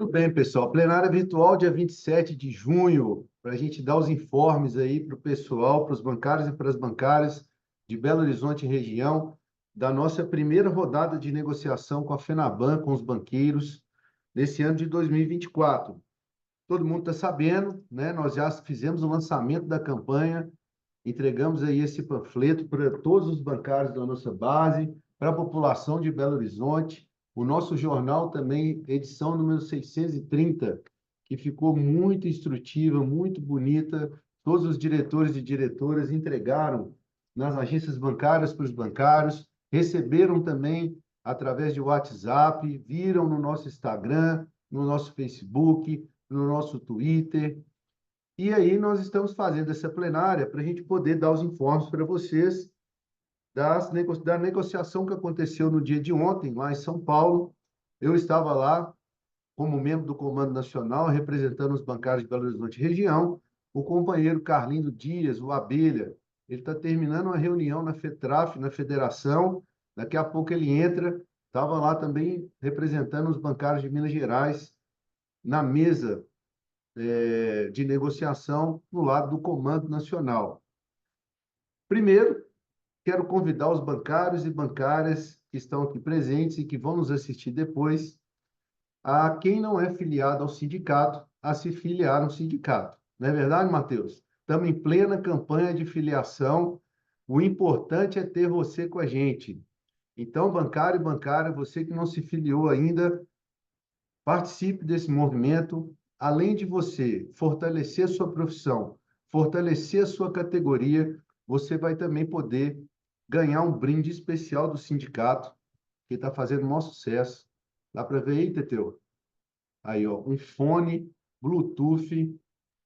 Tudo bem, pessoal. Plenária virtual, dia 27 de junho, para a gente dar os informes aí para o pessoal, para os bancários e para as bancárias de Belo Horizonte e região, da nossa primeira rodada de negociação com a FENABAN, com os banqueiros, nesse ano de 2024. Todo mundo está sabendo, né? Nós já fizemos o lançamento da campanha, entregamos aí esse panfleto para todos os bancários da nossa base, para a população de Belo Horizonte. O nosso jornal também, edição número 630, que ficou muito instrutiva, muito bonita. Todos os diretores e diretoras entregaram nas agências bancárias para os bancários, receberam também através de WhatsApp, viram no nosso Instagram, no nosso Facebook, no nosso Twitter. E aí nós estamos fazendo essa plenária para a gente poder dar os informes para vocês da negociação que aconteceu no dia de ontem, lá em São Paulo. Eu estava lá como membro do Comando Nacional, representando os bancários de Belo Horizonte região. O companheiro Carlindo Dias, o Abelha, ele está terminando uma reunião na FETRAF, na federação. Daqui a pouco ele entra. Estava lá também representando os bancários de Minas Gerais na mesa de negociação no lado do Comando Nacional. Primeiro, quero convidar os bancários e bancárias que estão aqui presentes e que vão nos assistir depois, a quem não é filiado ao sindicato, a se filiar no sindicato. Não é verdade, Matheus? Estamos em plena campanha de filiação. O importante é ter você com a gente. Então, bancário e bancária, você que não se filiou ainda, participe desse movimento. Além de você fortalecer a sua profissão, fortalecer a sua categoria, você vai também poder ganhar um brinde especial do sindicato, que está fazendo o maior sucesso. Dá para ver aí, Teteu? Aí, ó, um fone Bluetooth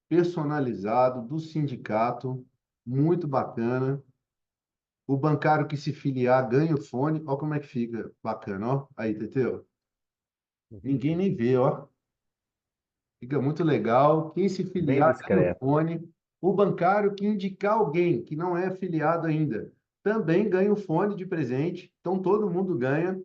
personalizado do sindicato, muito bacana. O bancário que se filiar ganha o fone. Olha como é que fica bacana, ó. Aí, Teteu. Ninguém nem vê, ó. Fica muito legal. Quem se Bem filiar ganha o discreto. fone. O bancário que indicar alguém que não é afiliado ainda também ganha o fone de presente. Então todo mundo ganha.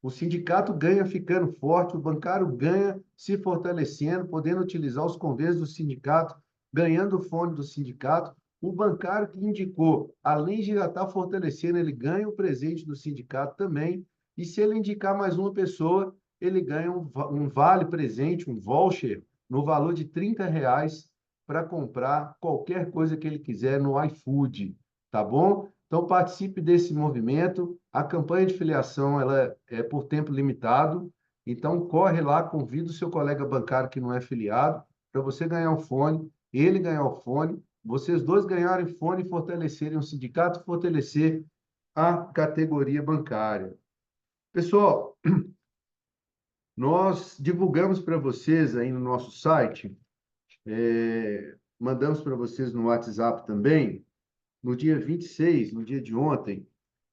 O sindicato ganha ficando forte, o bancário ganha se fortalecendo, podendo utilizar os convênios do sindicato, ganhando o fone do sindicato. O bancário que indicou, além de já estar fortalecendo, ele ganha o presente do sindicato também. E se ele indicar mais uma pessoa, ele ganha um vale presente, um voucher no valor de R$ 30 para comprar qualquer coisa que ele quiser no iFood, tá bom? Então participe desse movimento. A campanha de filiação ela é por tempo limitado, então corre lá, convida o seu colega bancário que não é filiado para você ganhar o fone, ele ganhar o fone, vocês dois ganharem fone e fortalecerem o sindicato, fortalecer a categoria bancária. Pessoal, nós divulgamos para vocês aí no nosso site, mandamos para vocês no WhatsApp também, no dia 26, no dia de ontem,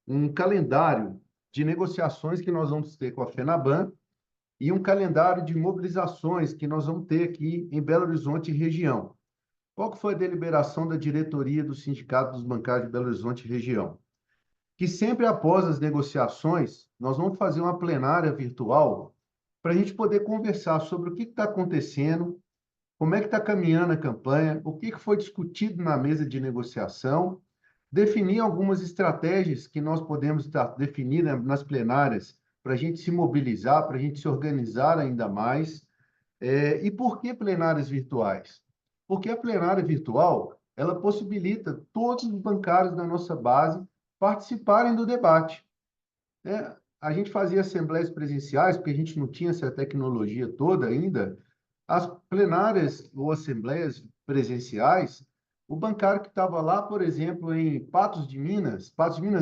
um calendário de negociações que nós vamos ter com a FENABAN e um calendário de mobilizações que nós vamos ter aqui em Belo Horizonte e região. Qual que foi a deliberação da diretoria do Sindicato dos Bancários de Belo Horizonte e região? Que sempre após as negociações, nós vamos fazer uma plenária virtual para a gente poder conversar sobre o que está acontecendo, como é que está caminhando a campanha, o que foi discutido na mesa de negociação, definir algumas estratégias que nós podemos definir nas plenárias para a gente se mobilizar, para a gente se organizar ainda mais. E por que plenárias virtuais? Porque a plenária virtual, ela possibilita todos os bancários da nossa base participarem do debate, né? A gente fazia assembleias presenciais, porque a gente não tinha essa tecnologia toda ainda. As plenárias ou assembleias presenciais, o bancário que estava lá, por exemplo, em Patos de Minas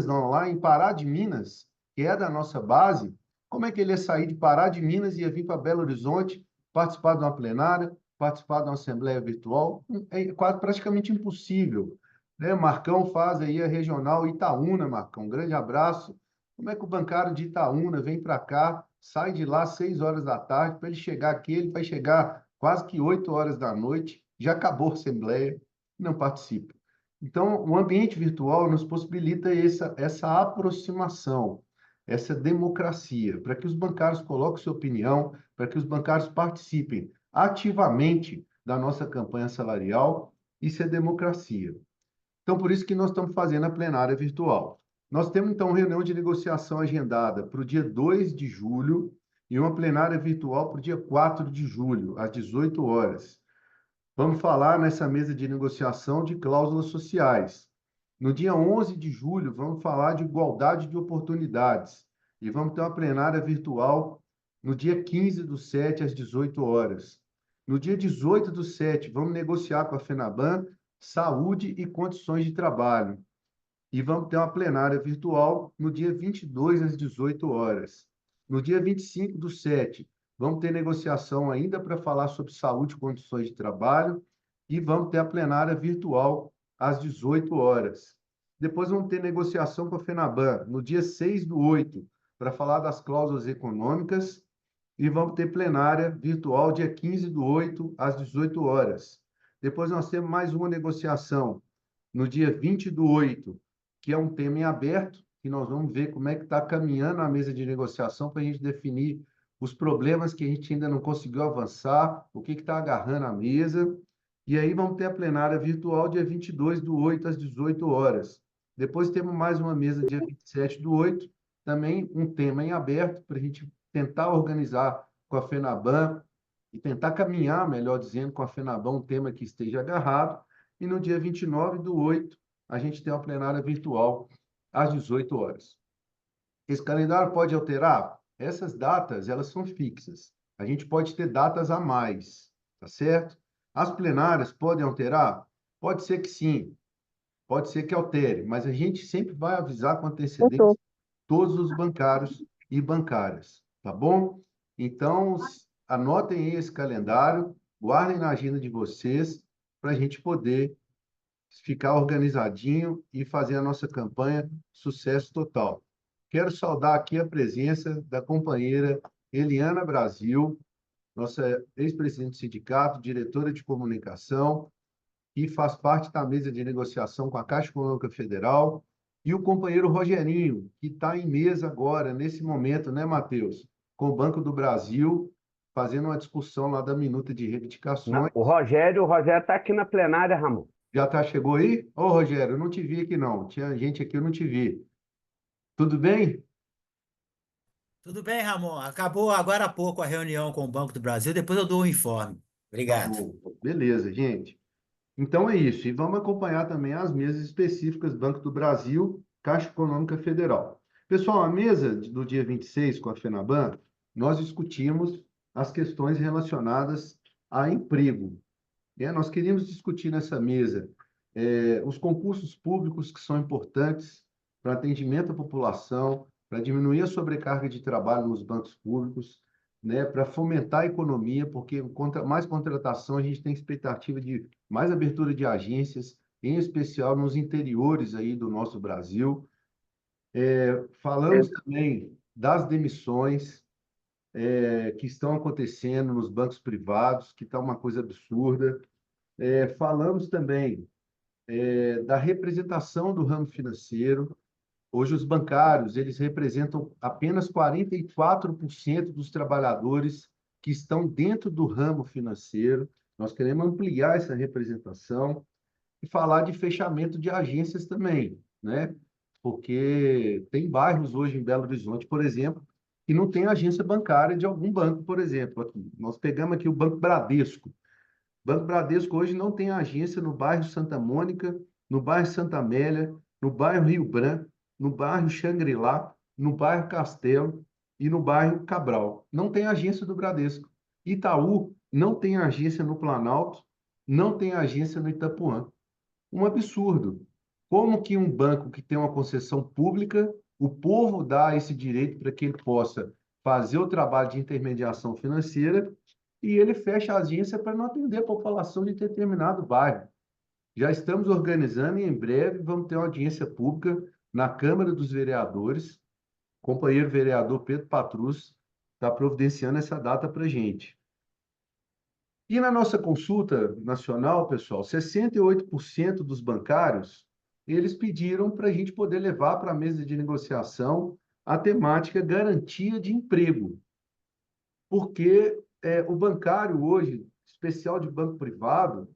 não, lá em Pará de Minas, que é da nossa base, como é que ele ia sair de Pará de Minas e ia vir para Belo Horizonte, participar de uma plenária, participar de uma assembleia virtual? É quase praticamente impossível, né? Marcão faz aí a regional Itaúna, Marcão. Um grande abraço. Como é que o bancário de Itaúna vem para cá, sai de lá às 6 horas da tarde, para ele chegar aqui, ele vai chegar quase que 8 horas da noite, já acabou a assembleia, não participa. Então, o ambiente virtual nos possibilita essa aproximação. essa democracia, para que os bancários coloquem sua opinião, para que os bancários participem ativamente da nossa campanha salarial. Isso é democracia. Então, por isso que nós estamos fazendo a plenária virtual. Nós temos, então, reunião de negociação agendada para o dia 2 de julho e uma plenária virtual para o dia 4 de julho, às 18 horas. Vamos falar nessa mesa de negociação de cláusulas sociais. No dia 11 de julho, vamos falar de igualdade de oportunidades. E vamos ter uma plenária virtual no dia 15 do 7, às 18 horas. No dia 18 do 7, vamos negociar com a FENABAN saúde e condições de trabalho. E vamos ter uma plenária virtual no dia 22, às 18 horas. No dia 25 do 7, vamos ter negociação ainda para falar sobre saúde e condições de trabalho. E vamos ter a plenária virtual às 18 horas. Depois vamos ter negociação com a FENABAN no dia 6 do 8, para falar das cláusulas econômicas. E vamos ter plenária virtual dia 15 do 8, às 18 horas. Depois nós temos mais uma negociação no dia 20 do 8, que é um tema em aberto, que nós vamos ver como é que está caminhando a mesa de negociação para a gente definir os problemas que a gente ainda não conseguiu avançar, o que está agarrando a mesa. E aí vamos ter a plenária virtual dia 22 do 8 às 18 horas. Depois temos mais uma mesa dia 27 do 8, também um tema em aberto para a gente tentar organizar com a FENABAN e tentar caminhar, melhor dizendo, com a FENABAN um tema que esteja agarrado. E no dia 29 do 8, a gente tem uma plenária virtual às 18 horas. Esse calendário pode alterar? Essas datas, elas são fixas. A gente pode ter datas a mais, tá certo? As plenárias podem alterar? Pode ser que sim, pode ser que altere, mas a gente sempre vai avisar com antecedência todos os bancários e bancárias, tá bom? Então, anotem aí esse calendário, guardem na agenda de vocês, para a gente poder ficar organizadinho e fazer a nossa campanha sucesso total. Quero saudar aqui a presença da companheira Eliana Brasil, nossa ex-presidente do sindicato, diretora de comunicação, que faz parte da mesa de negociação com a Caixa Econômica Federal, e o companheiro Rogerinho, que está em mesa agora, nesse momento, né, Matheus? Com o Banco do Brasil, fazendo uma discussão lá da minuta de reivindicações. O Rogério está aqui na plenária, Ramon. Já tá, chegou aí? Ô, Rogério, eu não te vi aqui, não. Tinha gente aqui, eu não te vi. Tudo bem? Tudo bem, Ramon? Acabou agora há pouco a reunião com o Banco do Brasil, depois eu dou o informe. Tá Obrigado. bom. Beleza, gente. Então é isso. E vamos acompanhar também as mesas específicas Banco do Brasil, Caixa Econômica Federal. Pessoal, a mesa do dia 26 com a FENABAN, nós discutimos as questões relacionadas a emprego. Nós queríamos discutir nessa mesa os concursos públicos que são importantes para atendimento à população, para diminuir a sobrecarga de trabalho nos bancos públicos, né, para fomentar a economia, porque contra mais contratação, a gente tem expectativa de mais abertura de agências, em especial nos interiores aí do nosso Brasil. Falamos também das demissões que estão acontecendo nos bancos privados, que está uma coisa absurda. Falamos também da representação do ramo financeiro. Hoje, os bancários, eles representam apenas 44% dos trabalhadores que estão dentro do ramo financeiro. Nós queremos ampliar essa representação e falar de fechamento de agências também, né? Porque tem bairros hoje em Belo Horizonte, por exemplo, que não tem agência bancária de algum banco, por exemplo. Aqui. Nós pegamos aqui o Banco Bradesco. Banco Bradesco hoje não tem agência no bairro Santa Mônica, no bairro Santa Amélia, no bairro Rio Branco, no bairro Xangri-Lá, no bairro Castelo e no bairro Cabral. Não tem agência do Bradesco. Itaú não tem agência no Planalto, não tem agência no Itapuã. Um absurdo. Como que um banco que tem uma concessão pública, o povo dá esse direito para que ele possa fazer o trabalho de intermediação financeira e ele fecha a agência para não atender a população de determinado bairro. Já estamos organizando e em breve vamos ter uma audiência pública na Câmara dos Vereadores. O companheiro vereador Pedro Patrus está providenciando essa data para a gente. E na nossa consulta nacional, pessoal, 68% dos bancários, eles pediram para a gente poder levar para a mesa de negociação a temática garantia de emprego, porque o bancário hoje, especial de banco privado,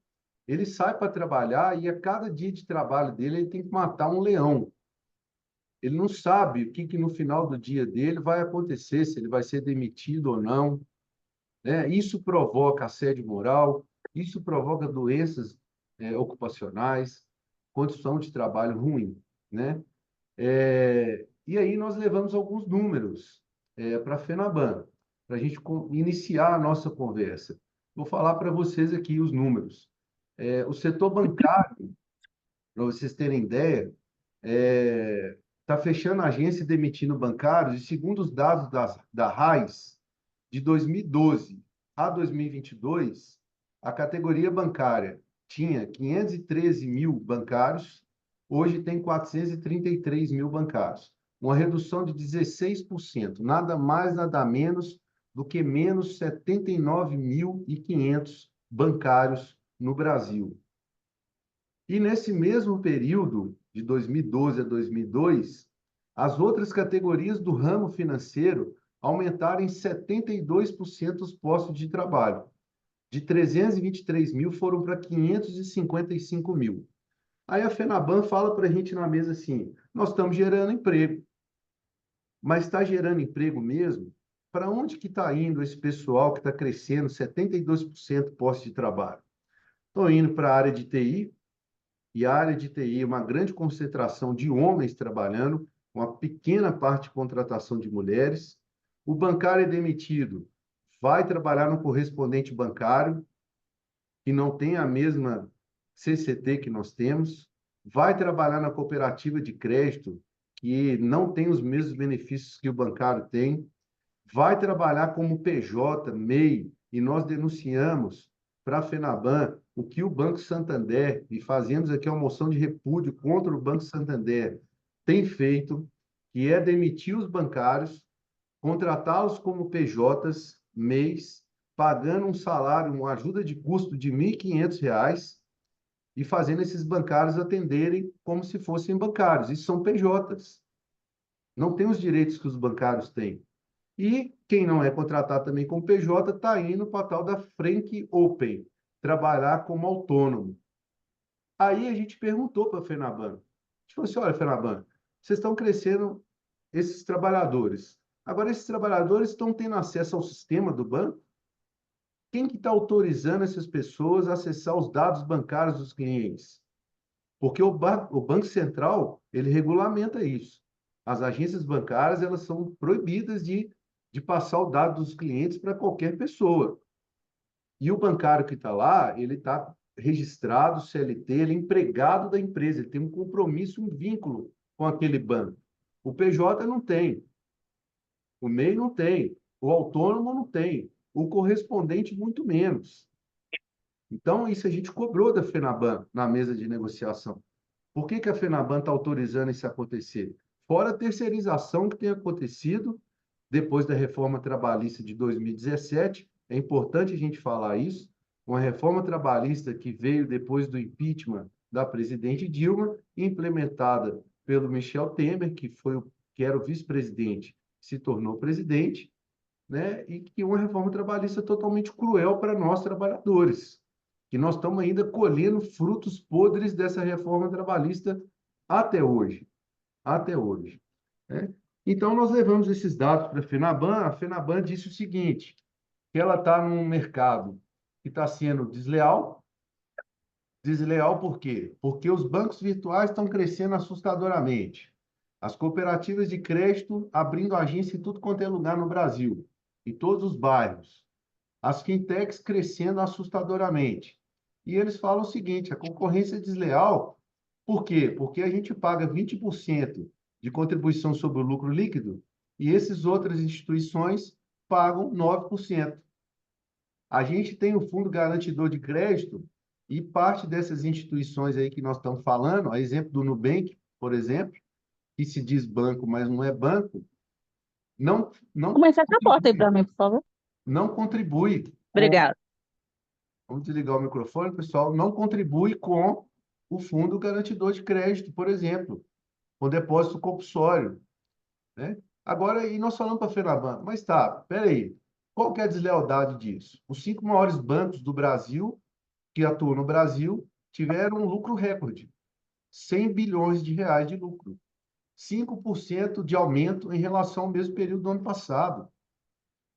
ele sai para trabalhar e a cada dia de trabalho dele ele tem que matar um leão. Ele não sabe o que no final do dia dele vai acontecer, se ele vai ser demitido ou não, né? Isso provoca assédio moral, isso provoca doenças ocupacionais, condição de trabalho ruim, né? E aí nós levamos alguns números para a FENABAN, para a gente iniciar a nossa conversa. Vou falar para vocês aqui os números. O setor bancário, para vocês terem ideia, está fechando a agência e demitindo bancários, e segundo os dados da RAIS, de 2012 a 2022, a categoria bancária tinha 513 mil bancários, hoje tem 433 mil bancários, uma redução de 16%, nada mais, nada menos do que menos 79.500 bancários no Brasil. E nesse mesmo período, de 2012 a 2002, as outras categorias do ramo financeiro aumentaram em 72% os postos de trabalho. De 323 mil foram para 555 mil. Aí a FENABAN fala para a gente na mesa assim, nós estamos gerando emprego, mas está gerando emprego mesmo? Para onde que está indo esse pessoal que está crescendo 72% postos de trabalho? Estão indo para a área de TI, e a área de TI é uma grande concentração de homens trabalhando, uma pequena parte de contratação de mulheres. O bancário é demitido, vai trabalhar no correspondente bancário, que não tem a mesma CCT que nós temos, vai trabalhar na cooperativa de crédito, que não tem os mesmos benefícios que o bancário tem, vai trabalhar como PJ, MEI, e nós denunciamos para a FENABAN o que o Banco Santander, e fazemos aqui uma moção de repúdio contra o Banco Santander, tem feito, que é demitir os bancários, contratá-los como PJs, MEIs, pagando um salário, uma ajuda de custo de R$ 1.500 e fazendo esses bancários atenderem como se fossem bancários. Isso são PJs. Não tem os direitos que os bancários têm. E quem não é contratado também como PJ está indo para a tal da Frank Open, trabalhar como autônomo. Aí a gente perguntou para a FENABAN. A gente falou assim, olha, FENABAN, vocês estão crescendo esses trabalhadores. Agora, esses trabalhadores estão tendo acesso ao sistema do banco? Quem que está autorizando essas pessoas a acessar os dados bancários dos clientes? Porque o Banco Central, ele regulamenta isso. As agências bancárias, elas são proibidas de passar o dado dos clientes para qualquer pessoa. E o bancário que está lá, ele está registrado, CLT, ele é empregado da empresa, ele tem um compromisso, um vínculo com aquele banco. O PJ não tem, o MEI não tem, o autônomo não tem, o correspondente muito menos. Então, isso a gente cobrou da FENABAN na mesa de negociação. Por que a FENABAN está autorizando isso a acontecer? Fora a terceirização que tem acontecido depois da reforma trabalhista de 2017, é importante a gente falar isso, uma reforma trabalhista que veio depois do impeachment da presidente Dilma, implementada pelo Michel Temer, que era o vice-presidente, se tornou presidente, né? E que uma reforma trabalhista totalmente cruel para nós trabalhadores, que nós estamos ainda colhendo frutos podres dessa reforma trabalhista até hoje, né? Então, nós levamos esses dados para a FENABAN disse o seguinte, que ela está num mercado que está sendo desleal. Desleal por quê? Porque os bancos virtuais estão crescendo assustadoramente. As cooperativas de crédito abrindo agência em tudo quanto é lugar no Brasil, em todos os bairros. As fintechs crescendo assustadoramente. E eles falam o seguinte, a concorrência é desleal, por quê? Porque a gente paga 20% de contribuição sobre o lucro líquido e essas outras instituições pagam 9%. A gente tem o Fundo Garantidor de Crédito e parte dessas instituições aí que nós estamos falando, a exemplo do Nubank, por exemplo, que se diz banco, mas não é banco, não Começa essa porta aí contribui, para mim, por favor. não contribui com... Obrigada. Vamos desligar o microfone, pessoal. Não contribui com o Fundo Garantidor de Crédito, por exemplo, com depósito compulsório, né? Agora, e nós falamos para a FENABAN, mas tá, peraí, qual que é a deslealdade disso? Os 5 maiores bancos do Brasil, que atuam no Brasil, tiveram um lucro recorde, 100 bilhões de reais de lucro, 5% de aumento em relação ao mesmo período do ano passado.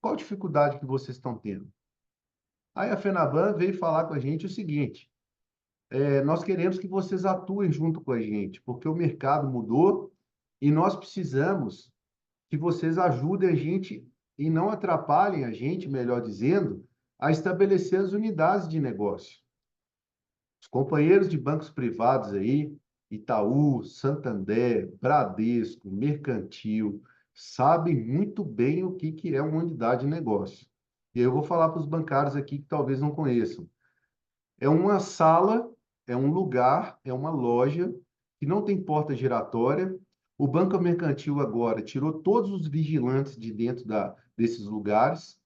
Qual a dificuldade que vocês estão tendo? Aí a FENABAN veio falar com a gente o seguinte: nós queremos que vocês atuem junto com a gente, porque o mercado mudou e nós precisamos que vocês ajudem a gente e não atrapalhem a gente, melhor dizendo, a estabelecer as unidades de negócio. Os companheiros de bancos privados aí, Itaú, Santander, Bradesco, Mercantil, sabem muito bem o que é uma unidade de negócio. E eu vou falar para os bancários aqui que talvez não conheçam. É uma sala, é um lugar, é uma loja que não tem porta giratória. O Banco Mercantil agora tirou todos os vigilantes de dentro desses lugares.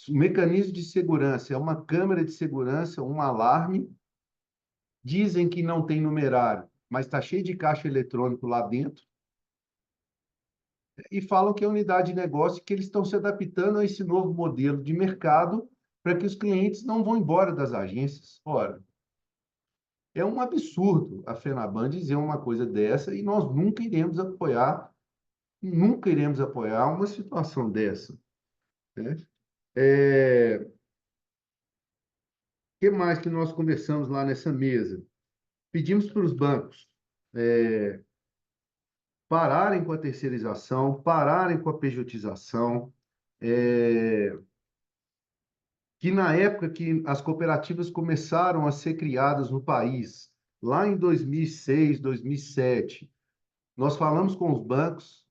O mecanismo de segurança é uma câmera de segurança, um alarme. Dizem que não tem numerário, mas está cheio de caixa eletrônico lá dentro. E falam que é unidade de negócio, que eles estão se adaptando a esse novo modelo de mercado para que os clientes não vão embora das agências. Ora, é um absurdo a FENABAN dizer uma coisa dessa e nós nunca iremos apoiar uma situação dessa, né? Que mais que nós conversamos lá nessa mesa? Pedimos para os bancos pararem com a terceirização, pararem com a pejotização, é, que na época que as cooperativas começaram a ser criadas no país, lá em 2006, 2007, nós falamos com os bancos,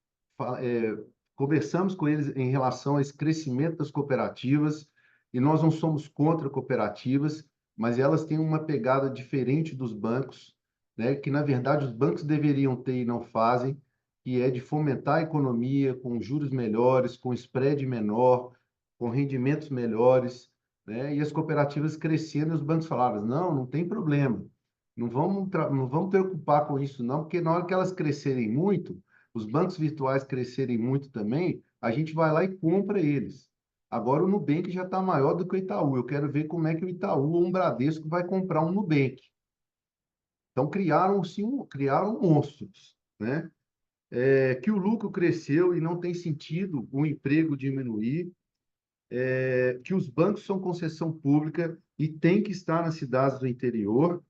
conversamos com eles em relação a esse crescimento das cooperativas, e nós não somos contra cooperativas, mas elas têm uma pegada diferente dos bancos, né, que na verdade os bancos deveriam ter e não fazem, que é de fomentar a economia com juros melhores, com spread menor, com rendimentos melhores, né, e as cooperativas crescendo, e os bancos falaram, não, não tem problema. Não vamos preocupar com isso, não, porque na hora que elas crescerem muito, os bancos virtuais crescerem muito também, a gente vai lá e compra eles. Agora o Nubank já está maior do que o Itaú. Eu quero ver como é que o Itaú ou um Bradesco vai comprar um Nubank. Então criaram monstros, né? Que o lucro cresceu e não tem sentido o emprego diminuir, que os bancos são concessão pública e tem que estar nas cidades do interior.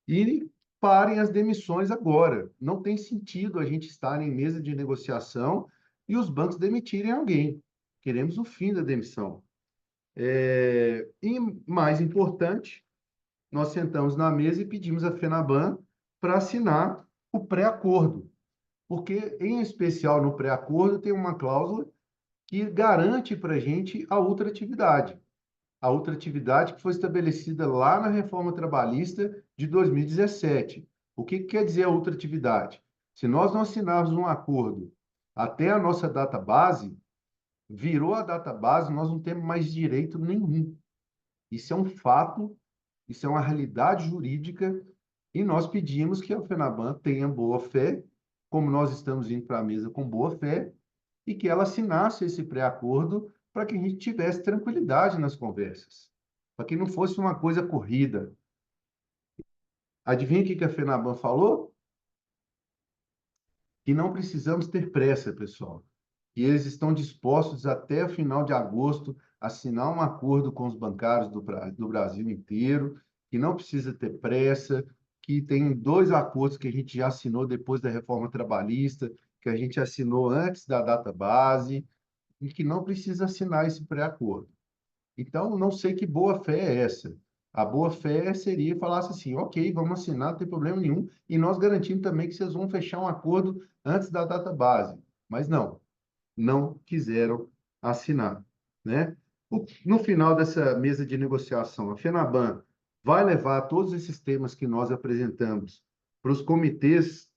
E parem as demissões agora. Não tem sentido a gente estar em mesa de negociação e os bancos demitirem alguém. Queremos o fim da demissão. E, mais importante, nós sentamos na mesa e pedimos à FENABAN para assinar o pré-acordo, porque, em especial no pré-acordo, tem uma cláusula que garante para a gente a outra atividade que foi estabelecida lá na reforma trabalhista de 2017. O que quer dizer a outra atividade? Se nós não assinarmos um acordo até a nossa data base, virou a data base, nós não temos mais direito nenhum. Isso é um fato, isso é uma realidade jurídica, e nós pedimos que a FENABAN tenha boa fé, como nós estamos indo para a mesa com boa fé, e que ela assinasse esse pré-acordo para que a gente tivesse tranquilidade nas conversas, para que não fosse uma coisa corrida. Adivinha o que a FENABAN falou? Que não precisamos ter pressa, pessoal. E eles estão dispostos até o final de agosto a assinar um acordo com os bancários do Brasil inteiro, que não precisa ter pressa, que tem 2 acordos que a gente já assinou depois da reforma trabalhista, que a gente assinou antes da data base, e que não precisa assinar esse pré-acordo. Então, não sei que boa-fé é essa. A boa-fé seria falar assim, ok, vamos assinar, não tem problema nenhum, e nós garantimos também que vocês vão fechar um acordo antes da data base. Mas não quiseram assinar, né? No final dessa mesa de negociação, a FENABAN vai levar todos esses temas que nós apresentamos para os comitês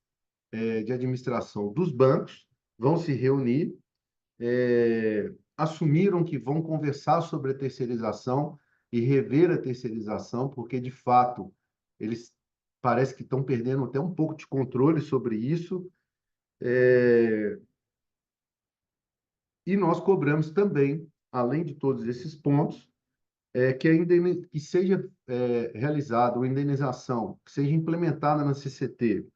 de administração dos bancos, vão se reunir, assumiram que vão conversar sobre a terceirização e rever a terceirização, porque, de fato, eles parece que estão perdendo até um pouco de controle sobre isso. E nós cobramos também, além de todos esses pontos, que seja realizada uma indenização, que seja implementada na CCT,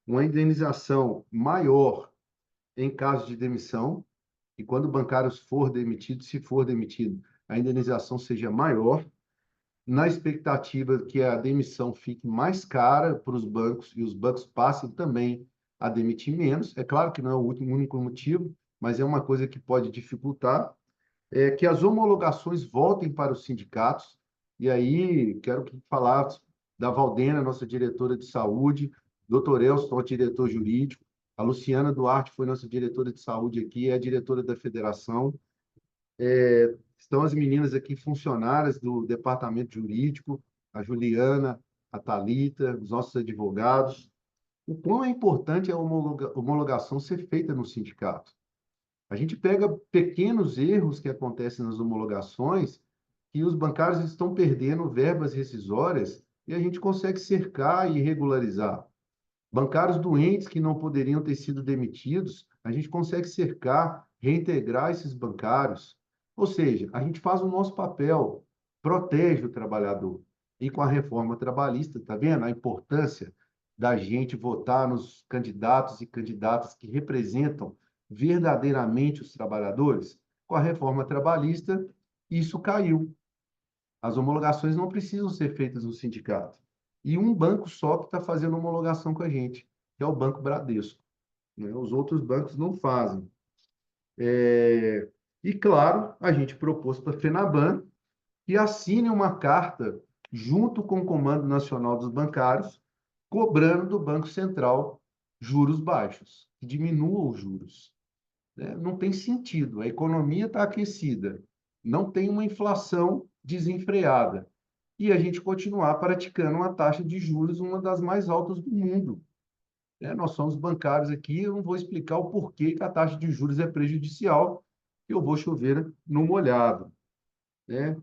uma indenização maior em caso de demissão, e quando o bancário for demitido, se for demitido, a indenização seja maior, na expectativa que a demissão fique mais cara para os bancos e os bancos passem também a demitir menos. É claro que não é o único motivo, mas é uma coisa que pode dificultar, que as homologações voltem para os sindicatos. E aí quero falar da Valdena, nossa diretora de saúde, doutor Elson, diretor jurídico, a Luciana Duarte foi nossa diretora de saúde aqui, é a diretora da federação. Estão as meninas aqui, funcionárias do departamento jurídico, a Juliana, a Thalita, os nossos advogados. O quão é importante a homologação ser feita no sindicato. A gente pega pequenos erros que acontecem nas homologações e os bancários estão perdendo verbas rescisórias e a gente consegue cercar e regularizar. Bancários doentes que não poderiam ter sido demitidos, a gente consegue cercar, reintegrar esses bancários. Ou seja, a gente faz o nosso papel, protege o trabalhador. E com a reforma trabalhista, está vendo a importância da gente votar nos candidatos e candidatas que representam verdadeiramente os trabalhadores? Com a reforma trabalhista, isso caiu. As homologações não precisam ser feitas no sindicato. E um banco só que está fazendo homologação com a gente, que é o Banco Bradesco, né? Os outros bancos não fazem. E, claro, a gente propôs para a FENABAN que assine uma carta junto com o Comando Nacional dos Bancários, cobrando do Banco Central juros baixos, que diminuam os juros, né? Não tem sentido. A economia está aquecida, não tem uma inflação desenfreada. E a gente continuar praticando uma taxa de juros, uma das mais altas do mundo, né? Nós somos bancários aqui, eu não vou explicar o porquê que a taxa de juros é prejudicial, eu vou chover no molhado, né?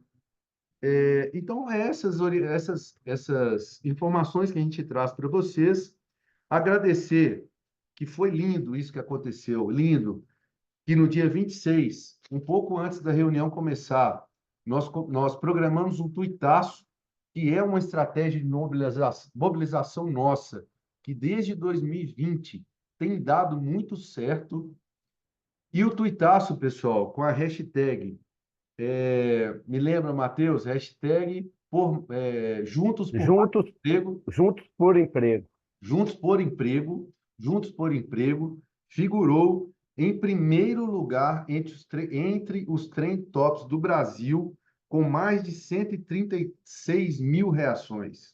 Então, essas informações que a gente traz para vocês, agradecer que foi lindo isso que aconteceu, lindo, que no dia 26, um pouco antes da reunião começar, nós programamos um tuitaço, que é uma estratégia de mobilização nossa, que desde 2020 tem dado muito certo. E o tuitaço, pessoal, com a hashtag, me lembra, Matheus, hashtag Juntos por Mais Juntos, Emprego, juntos por emprego. Juntos por Emprego, Juntos por Emprego, figurou em primeiro lugar entre os trend tops do Brasil, com mais de 136 mil reações.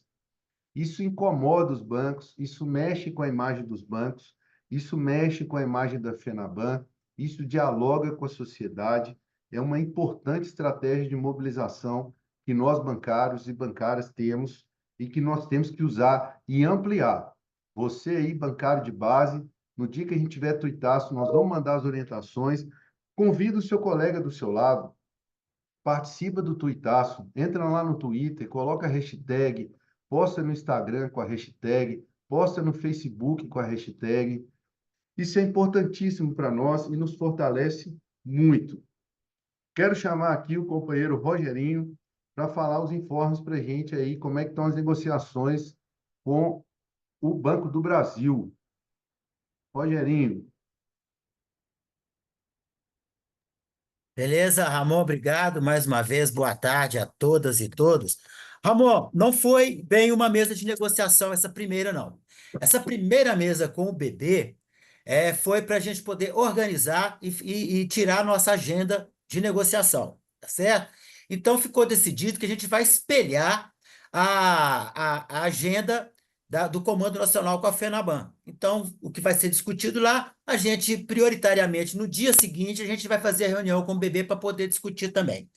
Isso incomoda os bancos, isso mexe com a imagem dos bancos, isso mexe com a imagem da FENABAN, isso dialoga com a sociedade, é uma importante estratégia de mobilização que nós, bancários e bancárias, temos e que nós temos que usar e ampliar. Você aí, bancário de base, no dia que a gente tiver tuitaço, nós vamos mandar as orientações, convida o seu colega do seu lado, participa do tuitaço, entra lá no Twitter, coloca a hashtag, posta no Instagram com a hashtag, posta no Facebook com a hashtag. Isso é importantíssimo para nós e nos fortalece muito. Quero chamar aqui o companheiro Rogerinho para falar os informes para a gente aí, como é que estão as negociações com o Banco do Brasil. Rogerinho. Beleza, Ramon, obrigado mais uma vez. Boa tarde a todas e todos. Ramon, não foi bem uma mesa de negociação essa primeira, não. Essa primeira mesa com o BB foi para a gente poder organizar e tirar a nossa agenda de negociação, tá certo? Então ficou decidido que a gente vai espelhar a agenda do Comando Nacional com a FENABAN. Então, o que vai ser discutido lá, a gente, prioritariamente, no dia seguinte, a gente vai fazer a reunião com o BB para poder discutir também.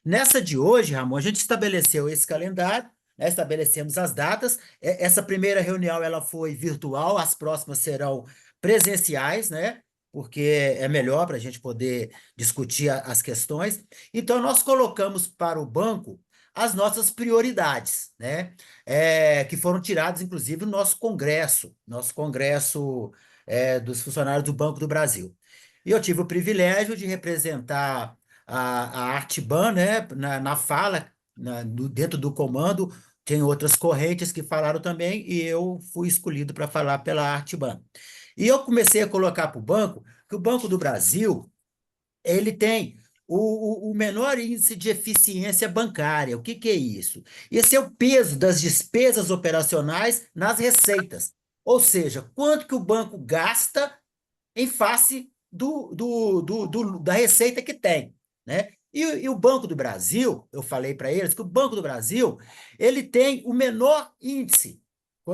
Nessa de hoje, Ramon, a gente estabeleceu esse calendário, né, estabelecemos as datas. Essa primeira reunião ela foi virtual, as próximas serão presenciais, né? Porque é melhor para a gente poder discutir as questões. Então, nós colocamos para o banco as nossas prioridades, né? Que foram tiradas, inclusive, no nosso congresso dos funcionários do Banco do Brasil. E eu tive o privilégio de representar a Artban, né, na fala, dentro do comando. Tem outras correntes que falaram também, e eu fui escolhido para falar pela Artban. E eu comecei a colocar para o banco que o Banco do Brasil ele tem o menor índice de eficiência bancária. O que que é isso? Esse é o peso das despesas operacionais nas receitas. Ou seja, quanto que o banco gasta em face da receita que tem, né? E o Banco do Brasil, eu falei para eles que o Banco do Brasil ele tem o menor índice.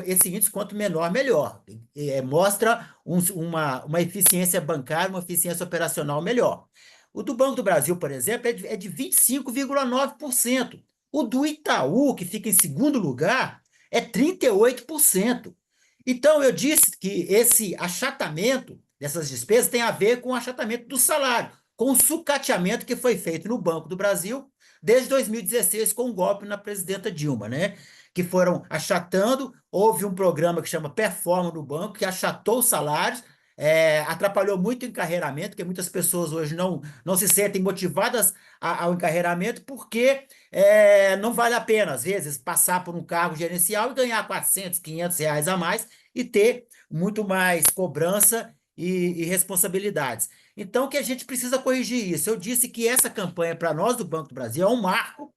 Esse índice, quanto menor, melhor. Mostra uma eficiência bancária, uma eficiência operacional melhor. O do Banco do Brasil, por exemplo, é de 25,9%. O do Itaú, que fica em segundo lugar, é 38%. Então, eu disse que esse achatamento dessas despesas tem a ver com o achatamento do salário, com o sucateamento que foi feito no Banco do Brasil desde 2016 com o golpe na presidenta Dilma, né? Que foram achatando, houve um programa que chama Performa no banco, que achatou os salários, atrapalhou muito o encarreiramento, porque muitas pessoas hoje não se sentem motivadas ao encarreiramento, porque não vale a pena, às vezes, passar por um cargo gerencial e ganhar 400, 500 reais a mais e ter muito mais cobrança e responsabilidades. Então, que a gente precisa corrigir isso. Eu disse que essa campanha, para nós do Banco do Brasil, é um marco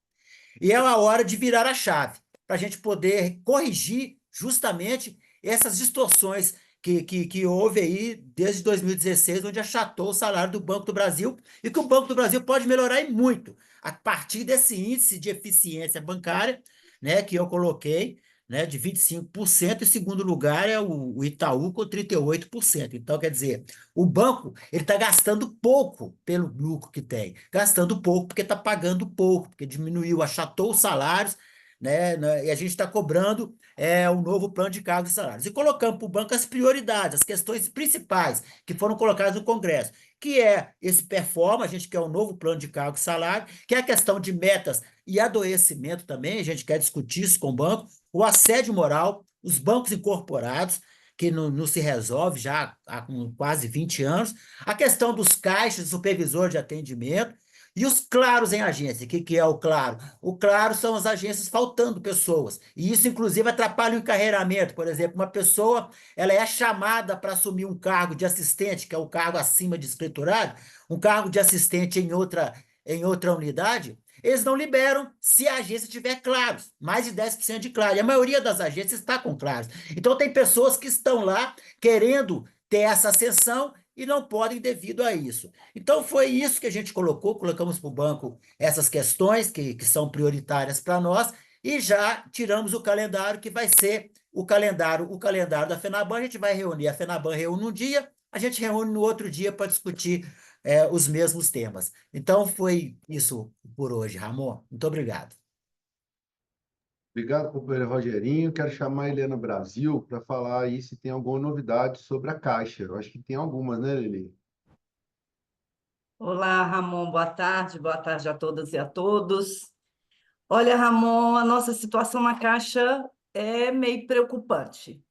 e é a hora de virar a chave, para a gente poder corrigir justamente essas distorções que houve aí desde 2016, onde achatou o salário do Banco do Brasil, e que o Banco do Brasil pode melhorar e muito a partir desse índice de eficiência bancária, né, que eu coloquei, né, de 25%, e segundo lugar é o Itaú com 38%. Então, quer dizer, o banco ele está gastando pouco pelo lucro que tem, gastando pouco porque está pagando pouco, porque diminuiu, achatou os salários, né, e a gente está cobrando um novo plano de cargos e salários. E colocamos para o banco as prioridades, as questões principais que foram colocadas no Congresso, que é esse performa, a gente quer um novo plano de cargos e salário, que é a questão de metas e adoecimento também, a gente quer discutir isso com o banco, o assédio moral, os bancos incorporados, que não se resolve já há quase 20 anos, a questão dos caixas, supervisor de atendimento, e os claros em agência. O que é o claro? O claro são as agências faltando pessoas, e isso, inclusive, atrapalha o encarreiramento. Por exemplo, uma pessoa ela é chamada para assumir um cargo de assistente, que é o cargo acima de escriturário, um cargo de assistente em outra unidade, eles não liberam se a agência tiver claros, mais de 10% de claro. E a maioria das agências está com claros. Então, tem pessoas que estão lá querendo ter essa ascensão e não podem devido a isso. Então, foi isso que a gente colocamos para o banco essas questões que são prioritárias para nós e já tiramos o calendário que vai ser o calendário da FENABAN. A gente vai reunir, a FENABAN reúne um dia, a gente reúne no outro dia para discutir os mesmos temas. Então, foi isso por hoje, Ramon. Muito obrigado. Obrigado, companheiro Rogerinho. Quero chamar a Helena Brasil para falar aí se tem alguma novidade sobre a Caixa. Eu acho que tem algumas, né, Lili? Olá, Ramon, boa tarde a todas e a todos. Olha, Ramon, a nossa situação na Caixa é meio preocupante.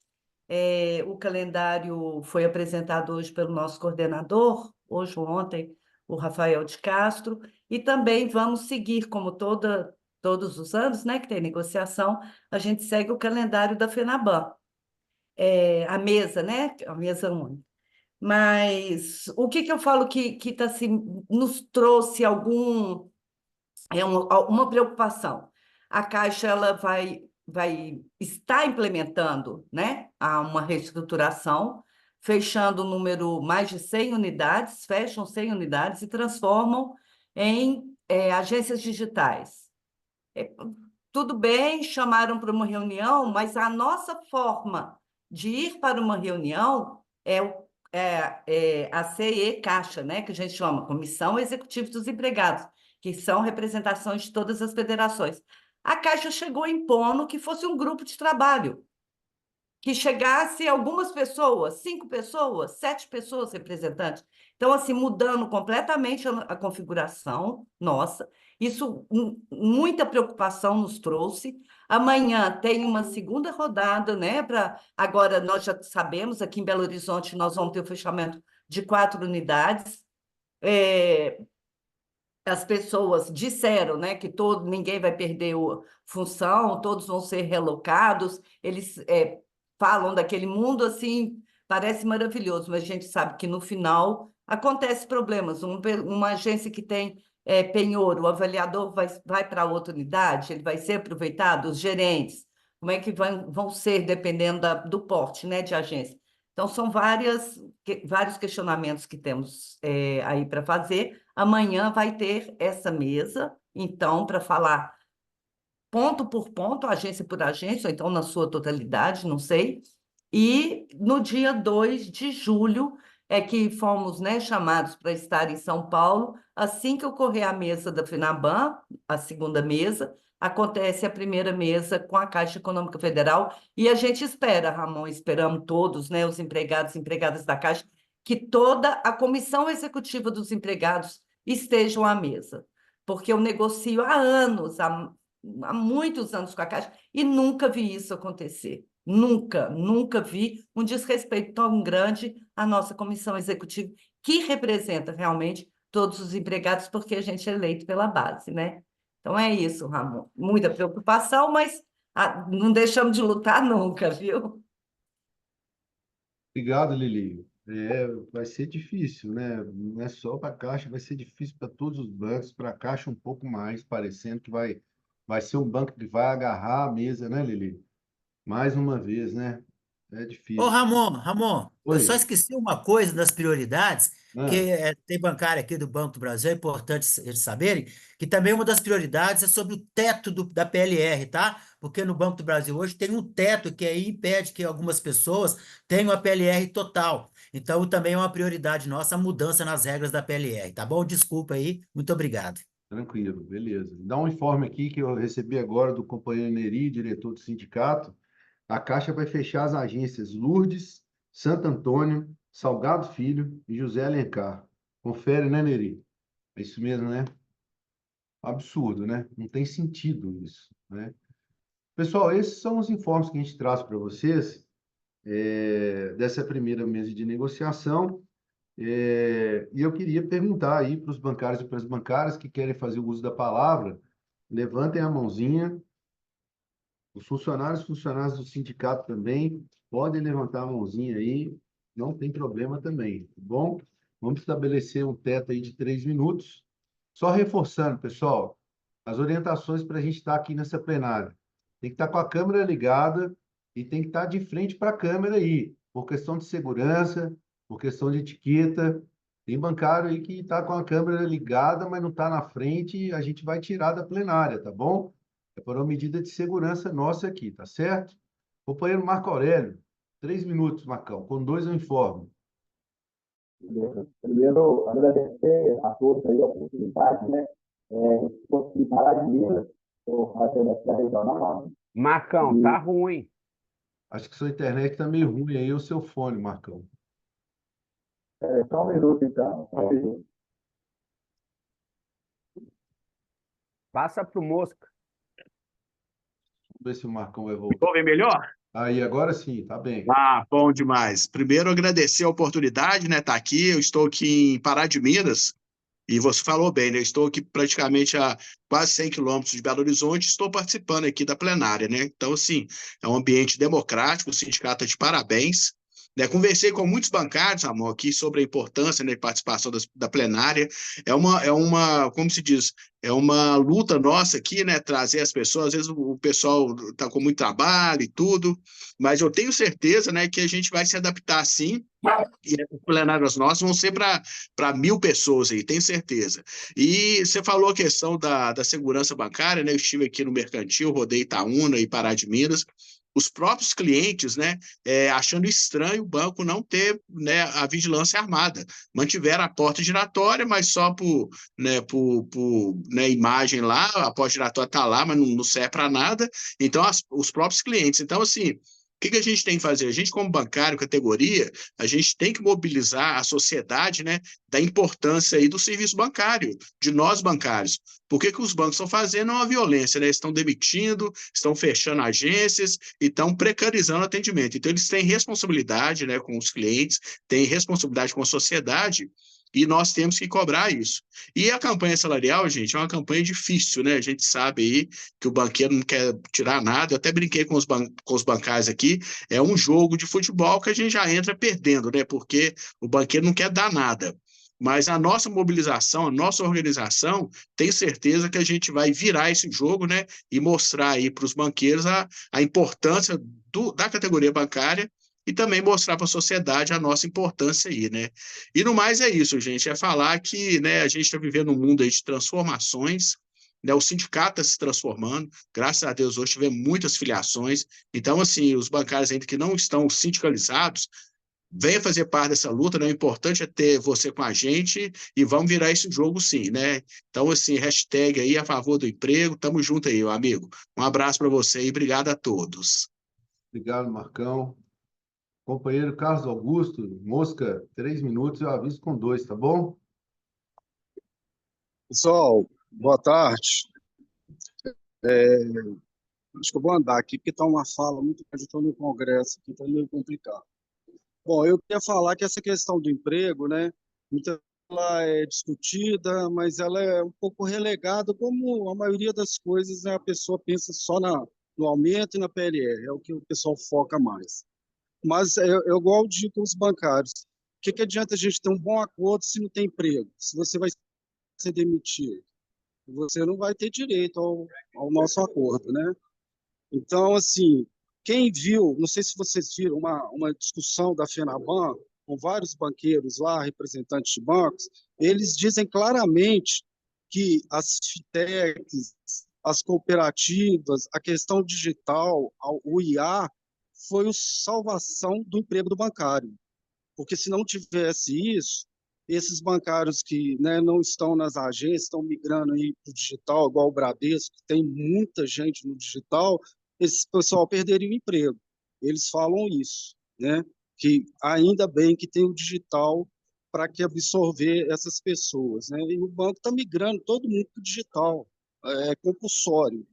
O calendário foi apresentado hoje pelo nosso coordenador, hoje ou ontem, o Rafael de Castro, e também vamos seguir, como todos os anos, né, que tem negociação, a gente segue o calendário da FENABAN, a mesa, né, a mesa única. Mas o que eu falo que tá, assim, nos trouxe uma preocupação? A Caixa ela vai estar implementando, né, uma reestruturação, fechando o número mais de 100 unidades, fecham 100 unidades e transformam em agências digitais. Tudo bem, chamaram para uma reunião, mas a nossa forma de ir para uma reunião é a CE Caixa, né, que a gente chama Comissão Executiva dos Empregados, que são representações de todas as federações. A Caixa chegou impondo que fosse um grupo de trabalho, que chegasse algumas pessoas, 5 pessoas, 7 pessoas representantes. Então, assim, mudando completamente a configuração nossa, isso muita preocupação nos trouxe. Amanhã tem uma segunda rodada, né? Agora nós já sabemos, aqui em Belo Horizonte, nós vamos ter o fechamento de 4 unidades. As pessoas disseram, né, que ninguém vai perder função, todos vão ser relocados. Eles falam daquele mundo assim, parece maravilhoso, mas a gente sabe que no final acontece problemas. Uma agência que tem penhor, o avaliador vai para outra unidade, ele vai ser aproveitado, os gerentes, como é que vão ser, dependendo do porte, né, de agência. Então, são vários questionamentos que temos aí para fazer. Amanhã vai ter essa mesa, então, para falar ponto por ponto, agência por agência, ou então na sua totalidade, não sei. E no dia 2 de julho é que fomos, né, chamados para estar em São Paulo. Assim que ocorrer a mesa da FENABAN, a segunda mesa, acontece a primeira mesa com a Caixa Econômica Federal. E a gente espera, Ramon, esperamos todos, né, os empregados e empregadas da Caixa, que toda a comissão executiva dos empregados estejam à mesa. Porque eu negocio há anos, há muitos anos com a Caixa, e nunca vi isso acontecer. Nunca vi um desrespeito tão grande à nossa comissão executiva, que representa realmente todos os empregados, porque a gente é eleito pela base, né? Então é isso, Ramon. Muita preocupação, mas não deixamos de lutar nunca, viu? Obrigado, Lili. Vai ser difícil, né? Não é só para a Caixa, vai ser difícil para todos os bancos, para a Caixa um pouco mais, parecendo que vai ser um banco que vai agarrar a mesa, né, Lili? Mais uma vez, né? É Ô, difícil. Ramon, eu só Oi. esqueci uma coisa das prioridades, que Ah, tem bancário aqui do Banco do Brasil, é importante eles saberem, que também uma das prioridades é sobre o teto da PLR, tá? Porque no Banco do Brasil hoje tem um teto que aí impede que algumas pessoas tenham a PLR total. Então, também é uma prioridade nossa a mudança nas regras da PLR, tá bom? Desculpa aí, muito obrigado. tranquilo, beleza. Dá um informe aqui que eu recebi agora do companheiro Neri, diretor do sindicato. A Caixa vai fechar as agências Lourdes, Santo Antônio, Salgado Filho e José Alencar. Confere, né, Neri? É isso mesmo, né? Absurdo, né? Não tem sentido isso, né? Pessoal, esses são os informes que a gente traz para vocês dessa primeira mesa de negociação. E eu queria perguntar aí para os bancários e para as bancárias que querem fazer o uso da palavra, levantem a mãozinha. Os funcionários do sindicato também podem levantar a mãozinha aí, não tem problema também, tá bom? Vamos estabelecer um teto aí de 3 minutos. Só reforçando, pessoal, as orientações para a gente estar aqui nessa plenária. Tem que estar com a câmera ligada e tem que estar de frente para a câmera aí, por questão de segurança, por questão de etiqueta. Tem bancário aí que está com a câmera ligada, mas não está na frente, a gente vai tirar da plenária, tá bom? É por uma medida de segurança nossa aqui, tá certo? Companheiro Marco Aurélio, 3 minutos, Marcão, com 2 eu informo. Primeiro, agradecer a todos aí a oportunidade, né? Consegui parar de Minas, estou fazendo essa regional. Marcão, tá ruim. Acho que sua internet está meio ruim aí, o seu fone, Marcão. Só um minuto, então. Só um minuto. Passa pro Mosca. Vamos ver se o Marcão vai Me voltar. ouvem melhor? Aí, agora sim, tá bem. Ah, bom demais. Primeiro, agradecer a oportunidade, né, estar aqui. Eu estou aqui em Pará de Minas, e você falou bem, né? Eu estou aqui praticamente a quase 100 quilômetros de Belo Horizonte, estou participando aqui da plenária, né? Então, assim, é um ambiente democrático, o sindicato está de parabéns. Né? Conversei com muitos bancários, Ramon, aqui sobre a importância, né, de participação da plenária. Como se diz, é uma luta nossa aqui, né, trazer as pessoas. Às vezes o pessoal está com muito trabalho e tudo, mas eu tenho certeza, né, que a gente vai se adaptar sim, e as plenárias nossas vão ser para 1.000 pessoas aí, tenho certeza. E você falou a questão da segurança bancária, né? Eu estive aqui no Mercantil, rodei Itaúna e Pará de Minas. Os próprios clientes, né, achando estranho o banco não ter, né, a vigilância armada. Mantiveram a porta giratória, mas só né, imagem lá, a porta giratória está lá, mas não serve para nada. Então, os próprios clientes. Então, assim, que a gente tem que fazer? A gente, como bancário, categoria, a gente tem que mobilizar a sociedade, né, da importância aí do serviço bancário, de nós bancários. Por que os bancos estão fazendo uma violência, né? Estão demitindo, estão fechando agências e estão precarizando o atendimento. Então, eles têm responsabilidade, né, com os clientes, têm responsabilidade com a sociedade, e nós temos que cobrar isso. E a campanha salarial, gente, é uma campanha difícil, né? A gente sabe aí que o banqueiro não quer tirar nada. Eu até brinquei com os bancários aqui. É um jogo de futebol que a gente já entra perdendo, né? Porque o banqueiro não quer dar nada. Mas a nossa mobilização, a nossa organização, tenho certeza que a gente vai virar esse jogo, né? E mostrar aí para os banqueiros a importância da categoria bancária e também mostrar para a sociedade a nossa importância aí, né? E no mais é isso, gente, é falar que, né, a gente está vivendo um mundo aí de transformações, né, o sindicato está se transformando, graças a Deus hoje tivemos muitas filiações, então, assim, os bancários ainda que não estão sindicalizados, venha fazer parte dessa luta, né, o importante é ter você com a gente e vamos virar esse jogo sim, né? Então, assim, hashtag aí a favor do emprego, tamo junto aí, meu amigo. Um abraço para você e obrigado a todos. Obrigado, Marcão. Companheiro Carlos Augusto, Mosca, 3 minutos, eu aviso com 2, tá bom? Pessoal, boa tarde. Acho que eu vou andar aqui, porque está uma fala muito grande, estou no Congresso aqui, está meio complicado. Bom, eu queria falar que essa questão do emprego, né, muita ela é discutida, mas ela é um pouco relegada, como a maioria das coisas, né, a pessoa pensa só no aumento e na PLR, é o que o pessoal foca mais. Mas eu igual digo com os bancários, o que adianta a gente ter um bom acordo se não tem emprego? Se você vai ser demitido? Você não vai ter direito ao nosso acordo, né? Então, assim, quem viu, não sei se vocês viram uma discussão da FENABAN com vários banqueiros lá, representantes de bancos, eles dizem claramente que as fintechs, as cooperativas, a questão digital, o IA, foi a salvação do emprego do bancário. Porque se não tivesse isso, esses bancários que, né, não estão nas agências, estão migrando para o digital, igual o Bradesco, que tem muita gente no digital, esse pessoal perderia o emprego. Eles falam isso, né? Que ainda bem que tem o digital para que absorver essas pessoas, né? E o banco está migrando todo mundo para o digital, é compulsório.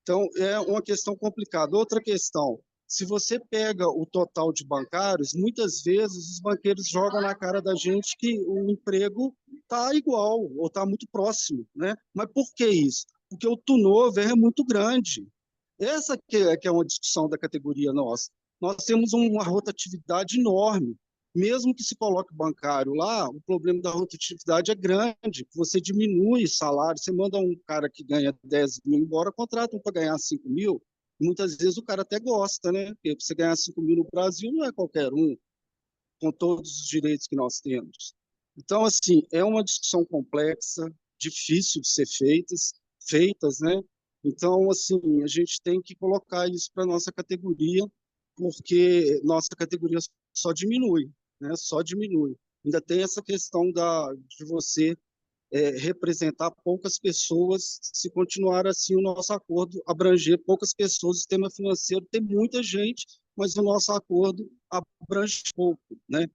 Então, é uma questão complicada. Outra questão, se você pega o total de bancários, muitas vezes os banqueiros jogam na cara da gente que o emprego está igual ou está muito próximo, né? Mas por que isso? Porque o turnover é muito grande. Essa que é uma discussão da categoria nossa. Nós temos uma rotatividade enorme. Mesmo que se coloque bancário lá, o problema da rotatividade é grande. Você diminui o salário, você manda um cara que ganha 10 mil embora, contrata um para ganhar 5 mil. Muitas vezes o cara até gosta, né? Porque você ganhar 5 mil no Brasil não é qualquer um, com todos os direitos que nós temos. Então, assim, é uma discussão complexa, difícil de ser feitas, né? Então, assim, a gente tem que colocar isso para a nossa categoria, porque nossa categoria só diminui, né? Só diminui. Ainda tem essa questão de você representar poucas pessoas, se continuar assim o nosso acordo abranger poucas pessoas. O sistema financeiro tem muita gente, mas o nosso acordo abrange pouco, né?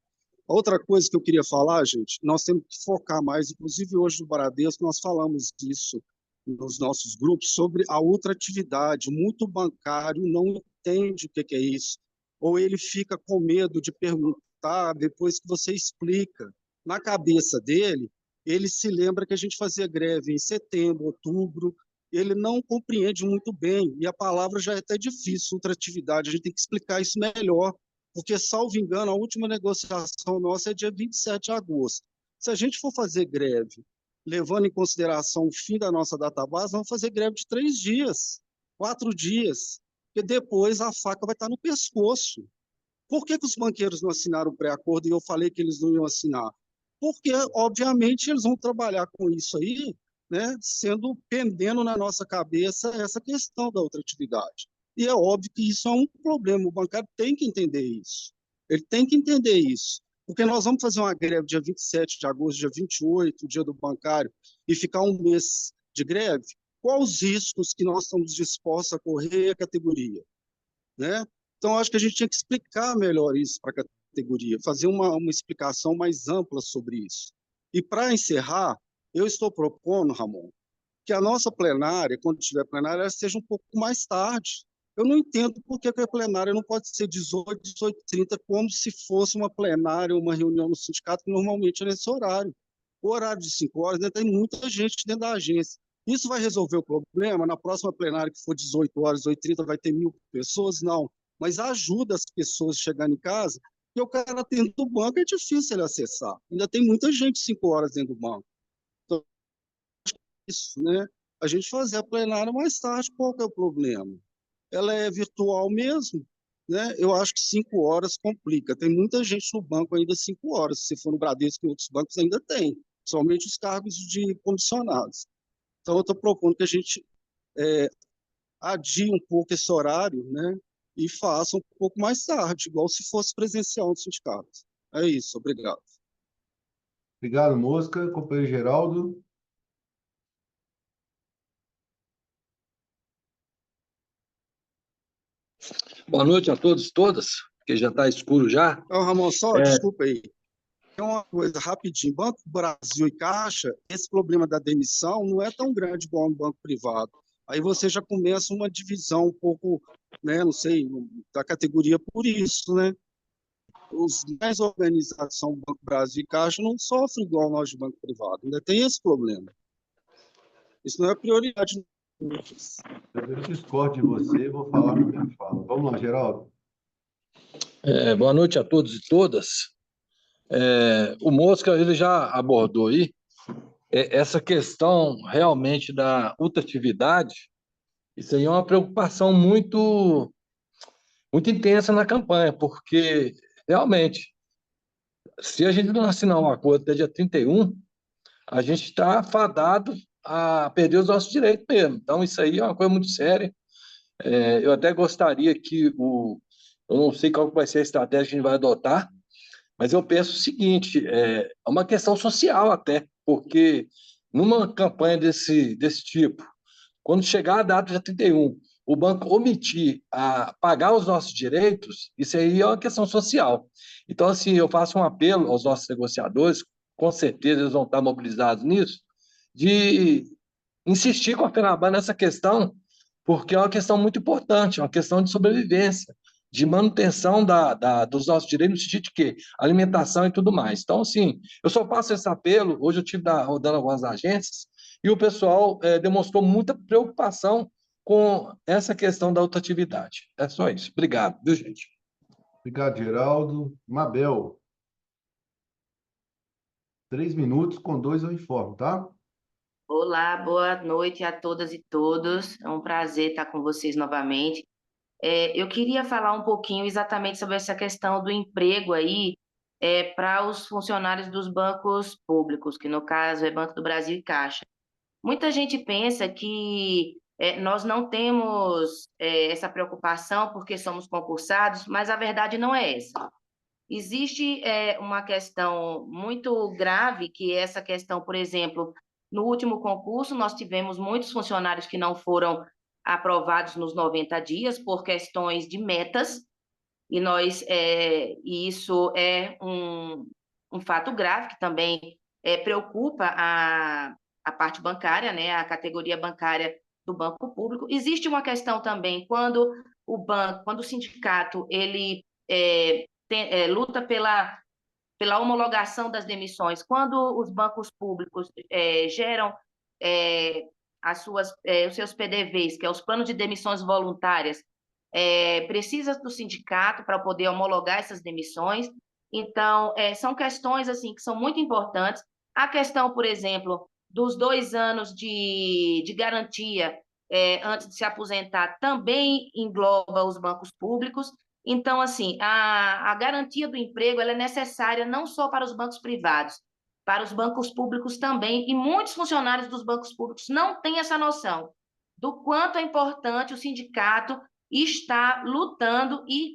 Outra coisa que eu queria falar, gente, nós temos que focar mais, inclusive hoje no Bradesco, nós falamos disso nos nossos grupos, sobre a ultratividade. Muito bancário não entende o que é isso, ou ele fica com medo de perguntar depois que você explica. Na cabeça dele, ele se lembra que a gente fazia greve em setembro, outubro, ele não compreende muito bem, e a palavra já é até difícil, ultratividade, a gente tem que explicar isso melhor, porque, salvo engano, a última negociação nossa é dia 27 de agosto. Se a gente for fazer greve, levando em consideração o fim da nossa database, vamos fazer greve de 3 dias, 4 dias, porque depois a faca vai estar no pescoço. Por que os banqueiros não assinaram o pré-acordo e eu falei que eles não iam assinar? Porque, obviamente, eles vão trabalhar com isso aí, né, pendendo na nossa cabeça essa questão da ultratividade. E é óbvio que isso é um problema, o bancário tem que entender isso. Ele tem que entender isso. Porque nós vamos fazer uma greve dia 27 de agosto, dia 28, dia do bancário, e ficar um mês de greve, quais os riscos que nós estamos dispostos a correr a categoria, né? Então, acho que a gente tinha que explicar melhor isso para a categoria, fazer uma explicação mais ampla sobre isso. E, para encerrar, eu estou propondo, Ramon, que a nossa plenária, quando tiver plenária, ela seja um pouco mais tarde. Eu não entendo por que a plenária não pode ser 18, 18h30, como se fosse uma plenária, uma reunião no sindicato, que normalmente é nesse horário. O horário de 5 horas, né, tem muita gente dentro da agência. Isso vai resolver o problema? Na próxima plenária, que for 18 horas, 18h30, vai ter 1.000 pessoas? Não. Mas ajuda as pessoas a chegarem em casa, porque o cara dentro do banco é difícil ele acessar. Ainda tem muita gente 5 horas dentro do banco. Então, isso, né? A gente fazer a plenária mais tarde, qual que é o problema? Ela é virtual mesmo, né? Eu acho que 5 horas complica. Tem muita gente no banco ainda 5 horas. Se for no Bradesco e outros bancos ainda tem, somente os cargos de comissionados. Então, eu estou propondo que a gente adie um pouco esse horário, né? E faça um pouco mais tarde, igual se fosse presencial no sindicato. É isso, obrigado. Obrigado, Mosca. Companheiro Geraldo. Boa noite a todos e todas, porque já está escuro já. Então, Ramon, só desculpa aí. Tem uma coisa rapidinho. Banco do Brasil e Caixa, esse problema da demissão não é tão grande igual no banco privado. Aí você já começa uma divisão um pouco, né, não sei, da categoria por isso, né? Os mais organizados são o Banco do Brasil e Caixa, não sofrem igual nós de banco privado. Ainda tem esse problema. Isso não é prioridade. Eu discordo de você, vou falar com minha fala. Vamos lá, Geraldo. Boa noite a todos e todas. O Mosca ele já abordou aí essa questão realmente da ultratividade. Isso aí é uma preocupação muito, muito intensa na campanha, porque realmente, se a gente não assinar um acordo até dia 31, a gente está fadado a perder os nossos direitos mesmo. Então, isso aí é uma coisa muito séria. Eu até gostaria que eu não sei qual vai ser a estratégia que a gente vai adotar, mas eu penso o seguinte, é uma questão social até, porque numa campanha desse tipo, quando chegar a data dia 31, o banco omitir a pagar os nossos direitos, isso aí é uma questão social. Então, assim, eu faço um apelo aos nossos negociadores, com certeza eles vão estar mobilizados nisso, de insistir com a FENABAN nessa questão, porque é uma questão muito importante, é uma questão de sobrevivência, de manutenção dos nossos direitos, no sentido de quê? Alimentação e tudo mais. Então, assim, eu só faço esse apelo, hoje eu estive rodando algumas agências, e o pessoal demonstrou muita preocupação com essa questão da ultratividade. É só isso. Obrigado, viu, gente? Obrigado, Geraldo. Mabel. 3 minutos, com 2 eu informo, tá? Olá, boa noite a todas e todos. É um prazer estar com vocês novamente. Eu queria falar um pouquinho exatamente sobre essa questão do emprego aí para os funcionários dos bancos públicos, que no caso é Banco do Brasil e Caixa. Muita gente pensa que nós não temos essa preocupação porque somos concursados, mas a verdade não é essa. Existe uma questão muito grave, que é essa questão, por exemplo, no último concurso, nós tivemos muitos funcionários que não foram aprovados nos 90 dias por questões de metas, e isso é um fato grave que também preocupa a parte bancária, né, a categoria bancária do banco público. Existe uma questão também quando o sindicato ele luta pela homologação das demissões, quando os bancos públicos geram os seus PDVs, que é os planos de demissões voluntárias, precisa do sindicato para poder homologar essas demissões. Então, são questões assim que são muito importantes. A questão, por exemplo, dos 2 anos de garantia antes de se aposentar também engloba os bancos públicos. Então, assim, a garantia do emprego ela é necessária não só para os bancos privados, para os bancos públicos também, e muitos funcionários dos bancos públicos não têm essa noção do quanto é importante o sindicato estar lutando e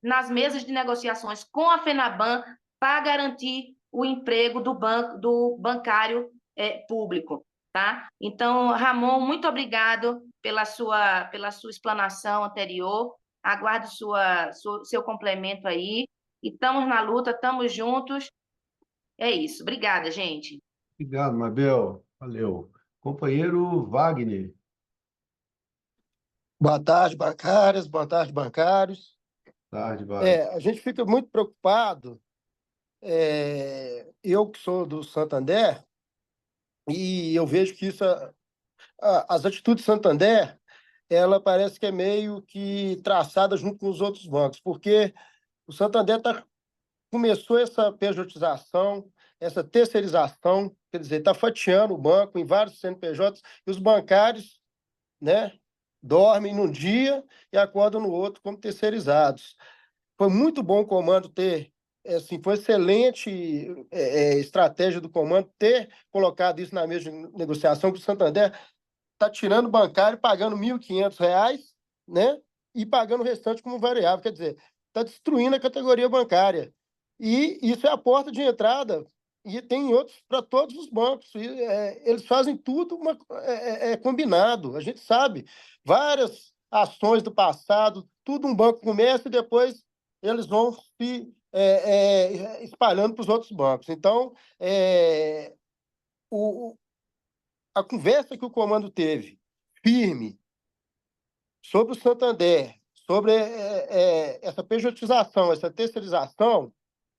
nas mesas de negociações com a FENABAN para garantir o emprego do bancário público, tá? Então, Ramon, muito obrigado pela sua explanação anterior. Aguardo seu complemento aí. E estamos na luta, estamos juntos. É isso. Obrigada, gente. Obrigado, Mabel. Valeu. Companheiro Wagner. Boa tarde, bancárias, boa tarde, bancários. Tarde, Wagner. A gente fica muito preocupado, eu que sou do Santander, e eu vejo que as atitudes do Santander, ela parece que é meio que traçada junto com os outros bancos, porque o Santander começou essa pejotização, essa terceirização, quer dizer, está fatiando o banco em vários CNPJs, e os bancários, né, dormem num dia e acordam no outro como terceirizados. Foi muito bom o comando ter, assim, foi excelente estratégia do comando ter colocado isso na mesa de negociação, que o Santander está tirando o bancário, pagando R$ 1.500, né? E pagando o restante como variável. Quer dizer, está destruindo a categoria bancária. E isso é a porta de entrada, e tem outros para todos os bancos. Eles fazem tudo combinado. A gente sabe, várias ações do passado, tudo um banco começa e depois eles vão se espalhando para os outros bancos. Então, a conversa que o comando teve, firme, sobre o Santander, sobre essa pejotização, essa terceirização,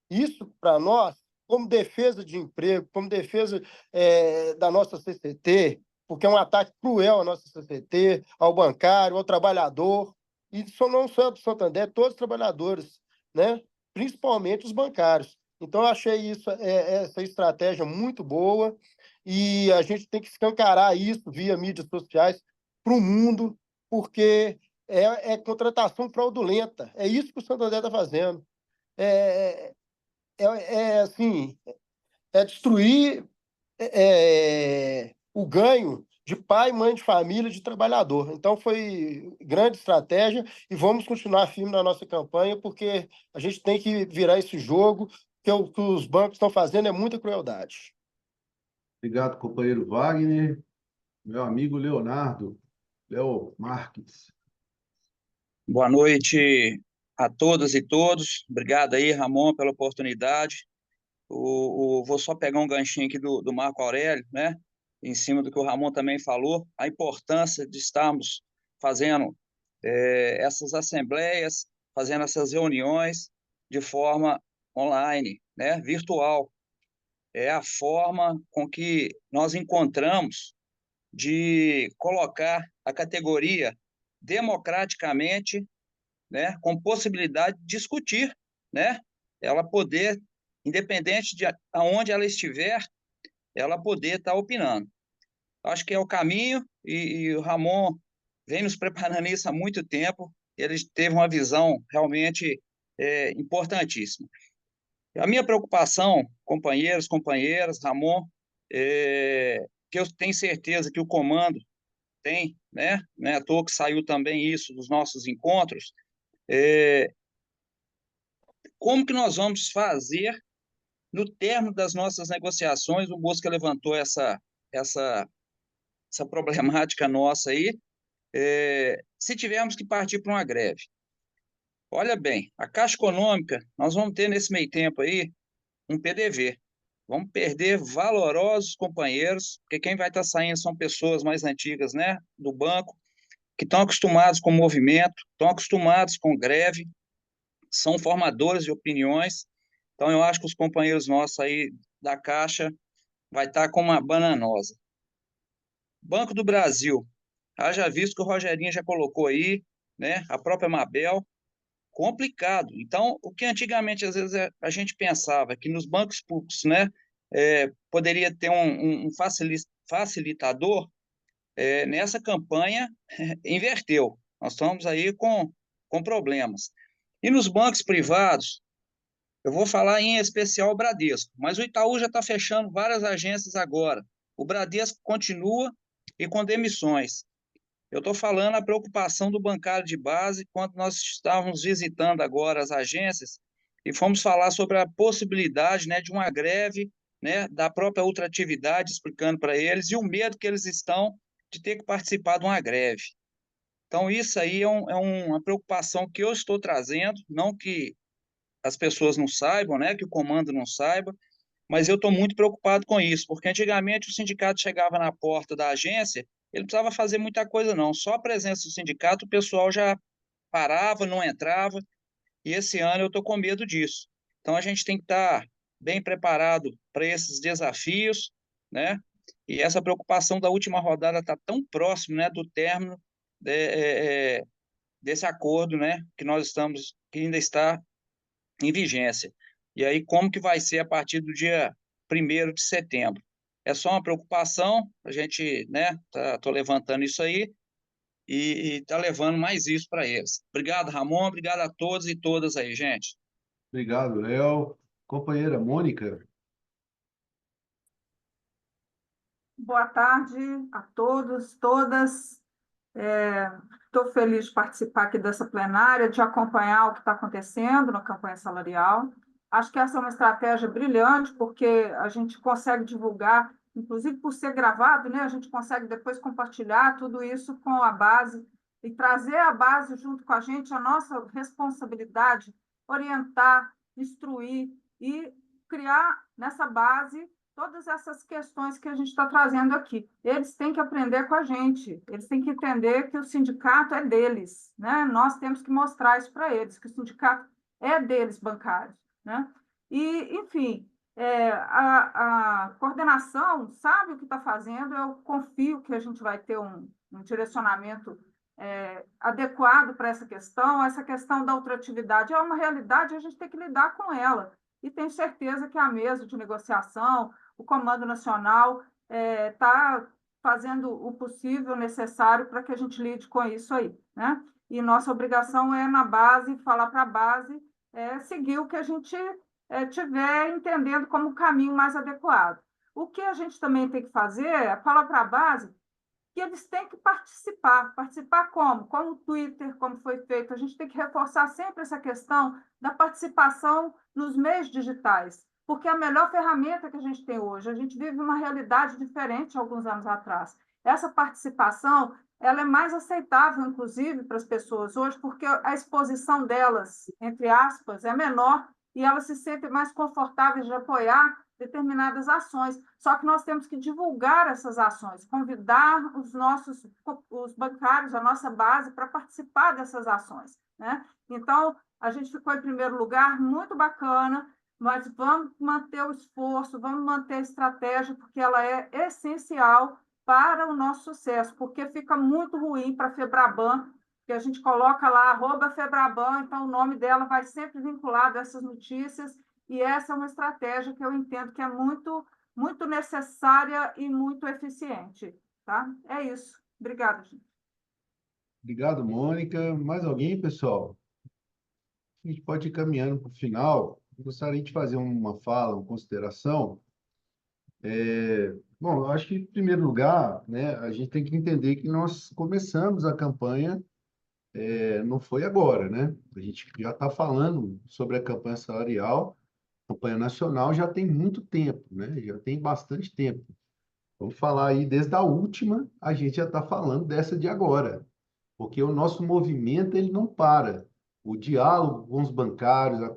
isso, para nós, como defesa de emprego, como defesa da nossa CCT, porque é um ataque cruel à nossa CCT, ao bancário, ao trabalhador, e isso não só do Santander, todos os trabalhadores, né? Principalmente os bancários. Então, eu achei essa estratégia muito boa, e a gente tem que escancarar isso via mídias sociais para o mundo, porque é contratação fraudulenta. É isso que o Santander está fazendo. Assim, destruir o ganho de pai, mãe de família, de trabalhador. Então, foi grande estratégia e vamos continuar firme na nossa campanha, porque a gente tem que virar esse jogo, que o que os bancos estão fazendo é muita crueldade. Obrigado, companheiro Wagner. Meu amigo Leonardo, Léo Marques. Boa noite a todas e todos. Obrigado aí, Ramon, pela oportunidade. Vou só pegar um ganchinho aqui do Marco Aurélio, né? Em cima do que o Ramon também falou, a importância de estarmos fazendo essas assembleias, fazendo essas reuniões de forma online, né? Virtual. É a forma com que nós encontramos de colocar a categoria democraticamente, né, com possibilidade de discutir, né, ela poder, independente de aonde ela estiver, ela poder estar opinando. Acho que é o caminho, e o Ramon vem nos preparando isso há muito tempo. Ele teve uma visão realmente importantíssima. A minha preocupação, companheiros, companheiras, Ramon, que eu tenho certeza que o comando tem, né? Não é à toa que saiu também isso dos nossos encontros. Como que nós vamos fazer no término das nossas negociações? O Mosca levantou essa problemática nossa aí. Se tivermos que partir para uma greve. Olha bem, a Caixa Econômica, nós vamos ter nesse meio tempo aí um PDV. Vamos perder valorosos companheiros, porque quem vai estar saindo são pessoas mais antigas, né, do banco, que estão acostumados com movimento, estão acostumados com greve, são formadores de opiniões. Então, eu acho que os companheiros nossos aí da Caixa vai estar com uma bananosa. Banco do Brasil, haja visto que o Rogerinho já colocou aí, né, a própria Mabel, complicado. Então, o que antigamente, às vezes, a gente pensava que nos bancos públicos, né, poderia ter um facilitador, nessa campanha inverteu. Nós estamos aí com problemas. E nos bancos privados, eu vou falar em especial o Bradesco, mas o Itaú já está fechando várias agências agora. O Bradesco continua e com demissões. Eu estou falando a preocupação do bancário de base, quando nós estávamos visitando agora as agências e fomos falar sobre a possibilidade, né, de uma greve, né, da própria ultratividade, explicando para eles, e o medo que eles estão de ter que participar de uma greve. Então, isso aí é uma preocupação que eu estou trazendo, não que as pessoas não saibam, né, que o comando não saiba, mas eu estou muito preocupado com isso, porque antigamente o sindicato chegava na porta da agência, ele não precisava fazer muita coisa não, só a presença do sindicato o pessoal já parava, não entrava, e esse ano eu estou com medo disso. Então a gente tem que estar bem preparado para esses desafios, né? E essa preocupação da última rodada está tão próximo, né, do término desse acordo, né, que ainda está em vigência. E aí, como que vai ser a partir do dia 1º de setembro? É só uma preocupação, a gente, né, tô levantando isso aí e tá levando mais isso para eles. Obrigado, Ramon, obrigado a todos e todas aí, gente. Obrigado, Léo. Companheira Mônica. Boa tarde a todos, todas. Estou feliz de participar aqui dessa plenária, de acompanhar o que está acontecendo na campanha salarial. Acho que essa é uma estratégia brilhante, porque a gente consegue divulgar, inclusive por ser gravado, né? A gente consegue depois compartilhar tudo isso com a base e trazer a base junto com a gente, a nossa responsabilidade, orientar, instruir e criar nessa base todas essas questões que a gente está trazendo aqui. Eles têm que aprender com a gente, eles têm que entender que o sindicato é deles, né? Nós temos que mostrar isso para eles, que o sindicato é deles, bancários, né? E, enfim, a coordenação sabe o que está fazendo, eu confio que a gente vai ter um direcionamento adequado para essa questão da ultratividade é uma realidade, a gente tem que lidar com ela, e tenho certeza que a mesa de negociação, o Comando Nacional está fazendo o possível, necessário, para que a gente lide com isso aí, né? E nossa obrigação é, na base, falar para a base, seguir o que a gente tiver entendendo como o caminho mais adequado. O que a gente também tem que fazer é falar para a base que eles têm que participar. Participar como? Como o Twitter, como foi feito. A gente tem que reforçar sempre essa questão da participação nos meios digitais, porque é a melhor ferramenta que a gente tem hoje. A gente vive uma realidade diferente alguns anos atrás. Essa participação ela é mais aceitável, inclusive, para as pessoas hoje, porque a exposição delas, entre aspas, é menor e elas se sentem mais confortáveis de apoiar determinadas ações. Só que nós temos que divulgar essas ações, convidar os bancários, a nossa base, para participar dessas ações, né? Então, a gente ficou em primeiro lugar, muito bacana, mas vamos manter o esforço, vamos manter a estratégia, porque ela é essencial para o nosso sucesso, porque fica muito ruim para a Febraban, que a gente coloca lá, @Febraban, então o nome dela vai sempre vinculado a essas notícias, e essa é uma estratégia que eu entendo que é muito, muito necessária e muito eficiente, tá? É isso. Obrigada, gente. Obrigado, Mônica. Mais alguém, pessoal? A gente pode ir caminhando para o final. Eu gostaria de fazer uma fala, uma consideração. Bom, eu acho que, em primeiro lugar, né, a gente tem que entender que nós começamos a campanha, não foi agora, né? A gente já está falando sobre a campanha salarial, a campanha nacional já tem muito tempo, né? Já tem bastante tempo. Vamos falar aí, desde a última, a gente já está falando dessa de agora, porque o nosso movimento ele não para. O diálogo com os bancários, a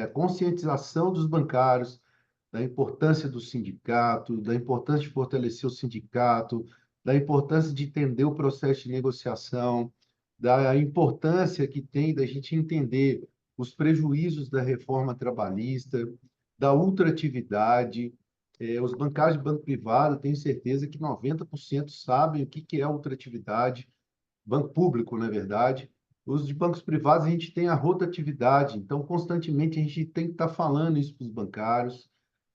conscientização dos bancários, da importância do sindicato, da importância de fortalecer o sindicato, da importância de entender o processo de negociação, da importância que tem da gente entender os prejuízos da reforma trabalhista, da ultratividade. Os bancários de banco privado, tenho certeza que 90% sabem o que é ultratividade, banco público, na verdade. Os de bancos privados, a gente tem a rotatividade, então, constantemente, a gente tem que estar falando isso para os bancários,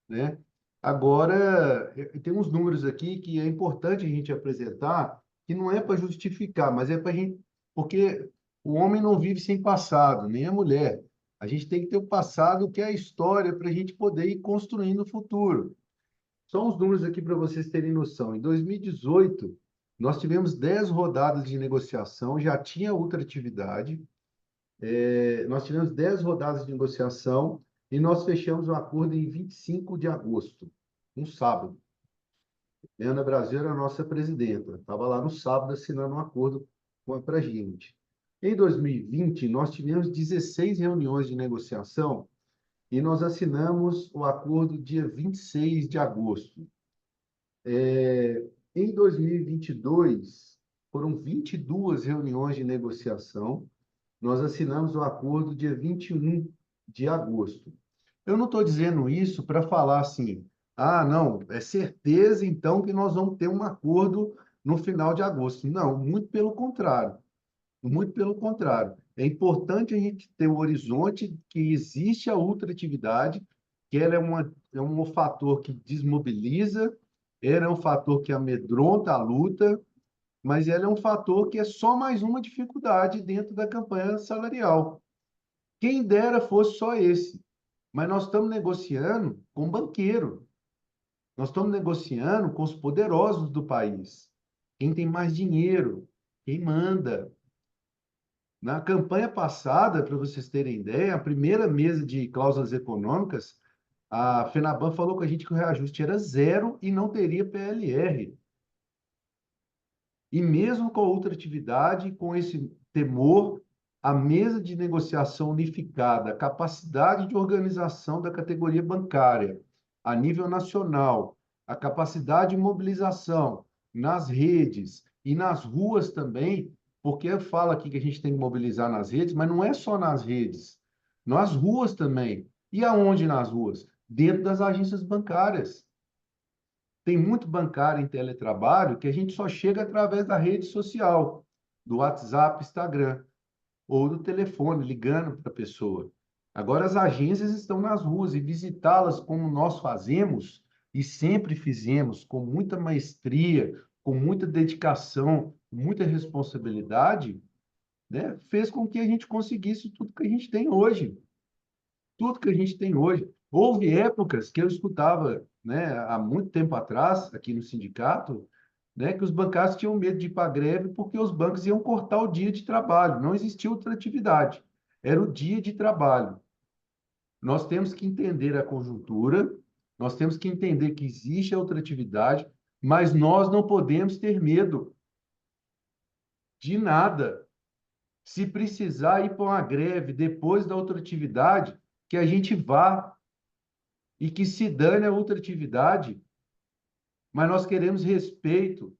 né? Agora, tem uns números aqui que é importante a gente apresentar, que não é para justificar, mas é para a gente, porque o homem não vive sem passado, nem a mulher. A gente tem que ter o passado, que é a história, para a gente poder ir construindo o futuro. Só uns números aqui para vocês terem noção. Em 2018, nós tivemos 10 rodadas de negociação, já tinha ultratividade. Nós tivemos 10 rodadas de negociação e nós fechamos um acordo em 25 de agosto, um sábado. Ana Brasil era a nossa presidenta, estava lá no sábado assinando um acordo para a gente. Em 2020, nós tivemos 16 reuniões de negociação e nós assinamos o acordo dia 26 de agosto. Em 2022, foram 22 reuniões de negociação. Nós assinamos o acordo dia 21 de agosto. Eu não estou dizendo isso para falar assim, não, é certeza então que nós vamos ter um acordo no final de agosto. Não, muito pelo contrário. Muito pelo contrário. É importante a gente ter o horizonte que existe a ultratividade, que ela é um fator que desmobiliza, ela é um fator que amedronta a luta, mas ela é um fator que é só mais uma dificuldade dentro da campanha salarial. Quem dera fosse só esse. Mas nós estamos negociando com banqueiro. Nós estamos negociando com os poderosos do país. Quem tem mais dinheiro, quem manda. Na campanha passada, para vocês terem ideia, a primeira mesa de cláusulas econômicas, a FENABAN falou com a gente que o reajuste era 0 e não teria PLR. E mesmo com a ultratividade, com esse temor, a mesa de negociação unificada, a capacidade de organização da categoria bancária a nível nacional, a capacidade de mobilização nas redes e nas ruas também, porque eu falo aqui que a gente tem que mobilizar nas redes, mas não é só nas redes, nas ruas também. E aonde nas ruas? Dentro das agências bancárias. Tem muito bancário em teletrabalho que a gente só chega através da rede social, do WhatsApp, Instagram, ou do telefone, ligando para a pessoa. Agora, as agências estão nas ruas e visitá-las como nós fazemos e sempre fizemos, com muita maestria, com muita dedicação, muita responsabilidade, né, fez com que a gente conseguisse tudo que a gente tem hoje. Tudo que a gente tem hoje. Houve épocas que eu escutava, né, há muito tempo atrás, aqui no sindicato, né, que os bancários tinham medo de ir para a greve porque os bancos iam cortar o dia de trabalho. Não existia outra atividade. Era o dia de trabalho. Nós temos que entender a conjuntura, nós temos que entender que existe a outra atividade, mas nós não podemos ter medo de nada. Se precisar ir para uma greve depois da outra atividade, que a gente vá e que se dane a outra atividade, mas nós queremos respeito,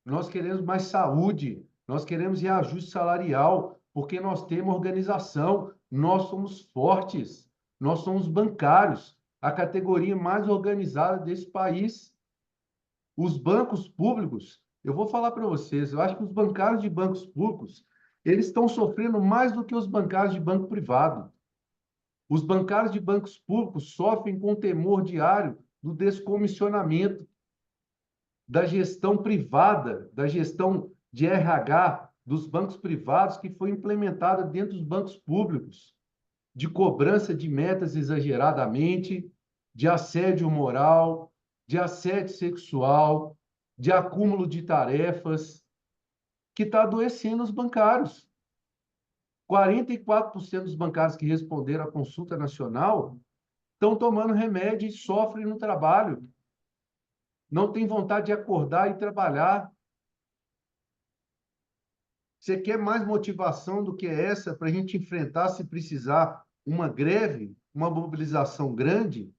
nós queremos mais saúde, nós queremos reajuste salarial, porque nós temos organização, nós somos fortes, nós somos bancários, a categoria mais organizada desse país. Os bancos públicos, eu vou falar para vocês, eu acho que os bancários de bancos públicos, eles estão sofrendo mais do que os bancários de banco privado. Os bancários de bancos públicos sofrem com o temor diário do descomissionamento, da gestão privada, da gestão de RH dos bancos privados que foi implementada dentro dos bancos públicos, de cobrança de metas exageradamente, de assédio moral, de assédio sexual, de acúmulo de tarefas, que está adoecendo os bancários. 44% dos bancários que responderam à consulta nacional estão tomando remédio e sofrem no trabalho. Não tem vontade de acordar e trabalhar. Você quer mais motivação do que essa para a gente enfrentar, se precisar, uma greve, uma mobilização grande?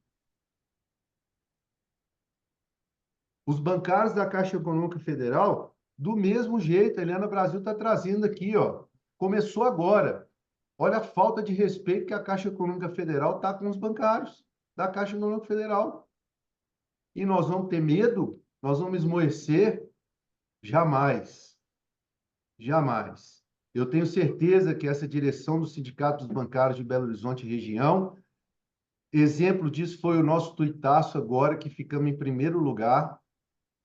Os bancários da Caixa Econômica Federal, do mesmo jeito, a Eliana Brasil está trazendo aqui, ó. Começou agora. Olha a falta de respeito que a Caixa Econômica Federal está com os bancários da Caixa Econômica Federal. E nós vamos ter medo? Nós vamos esmorecer? Jamais. Jamais. Eu tenho certeza que essa direção do Sindicato dos Bancários de Belo Horizonte e região, exemplo disso foi o nosso tuitaço agora, que ficamos em primeiro lugar.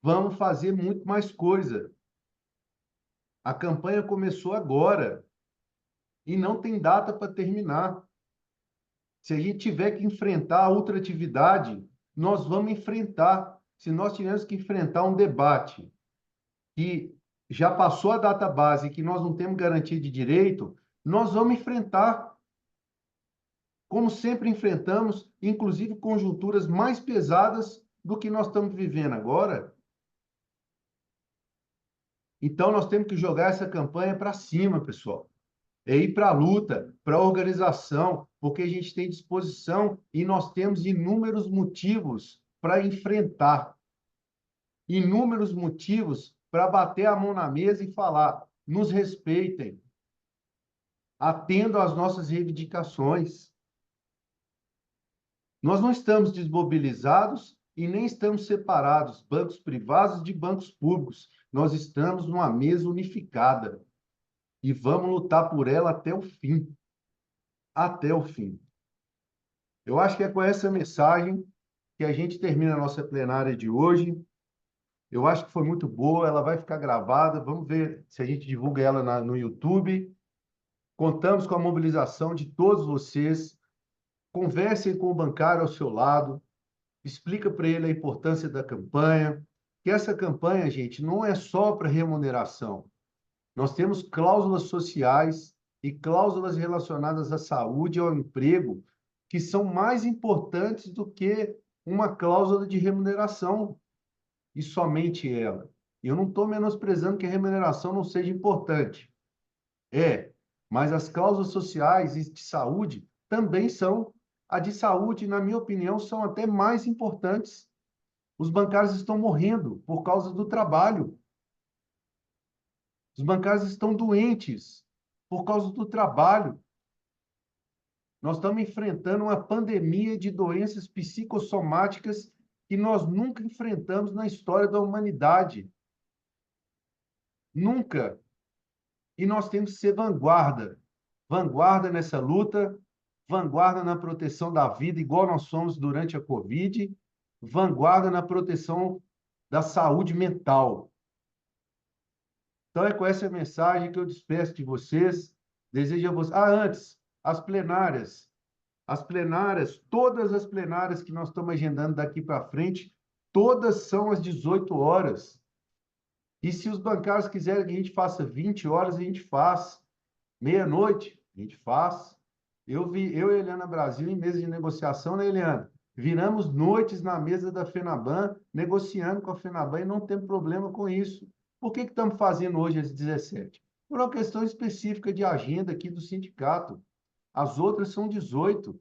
Vamos fazer muito mais coisa. A campanha começou agora e não tem data para terminar. Se a gente tiver que enfrentar a ultratividade, nós vamos enfrentar. Se nós tivermos que enfrentar um debate que já passou a data base, que nós não temos garantia de direito, nós vamos enfrentar. Como sempre enfrentamos, inclusive conjunturas mais pesadas do que nós estamos vivendo agora. Então, nós temos que jogar essa campanha para cima, pessoal. É ir para a luta, para a organização, porque a gente tem disposição e nós temos inúmeros motivos para enfrentar, inúmeros motivos para bater a mão na mesa e falar: nos respeitem, atendam às nossas reivindicações. Nós não estamos desmobilizados e nem estamos separados, bancos privados de bancos públicos. Nós estamos numa mesa unificada e vamos lutar por ela até o fim. Até o fim. Eu acho que é com essa mensagem que a gente termina a nossa plenária de hoje. Eu acho que foi muito boa, ela vai ficar gravada. Vamos ver se a gente divulga ela no YouTube. Contamos com a mobilização de todos vocês. Conversem com o bancário ao seu lado. Explica para ele a importância da campanha. Que essa campanha, gente, não é só para remuneração. Nós temos cláusulas sociais e cláusulas relacionadas à saúde e ao emprego que são mais importantes do que uma cláusula de remuneração, e somente ela. E eu não estou menosprezando que a remuneração não seja importante. Mas as cláusulas sociais e de saúde também são. A de saúde, na minha opinião, são até mais importantes. Os bancários estão morrendo por causa do trabalho. Os bancários estão doentes por causa do trabalho. Nós estamos enfrentando uma pandemia de doenças psicossomáticas que nós nunca enfrentamos na história da humanidade. Nunca. E nós temos que ser vanguarda. Vanguarda nessa luta, vanguarda na proteção da vida, igual nós somos durante a Covid, vanguarda na proteção da saúde mental. Então, é com essa mensagem que eu despeço de vocês. Desejo a vocês... antes, as plenárias. As plenárias, todas as plenárias que nós estamos agendando daqui para frente, todas são às 18 horas. E se os bancários quiserem que a gente faça 20 horas, a gente faz. Meia-noite, a gente faz. Eu e a Eliana Brasil, em mesa de negociação, né, Eliana? Viramos noites na mesa da FENABAN, negociando com a FENABAN, e não temos problema com isso. Por que estamos fazendo hoje às 17? Por uma questão específica de agenda aqui do sindicato. As outras são 18.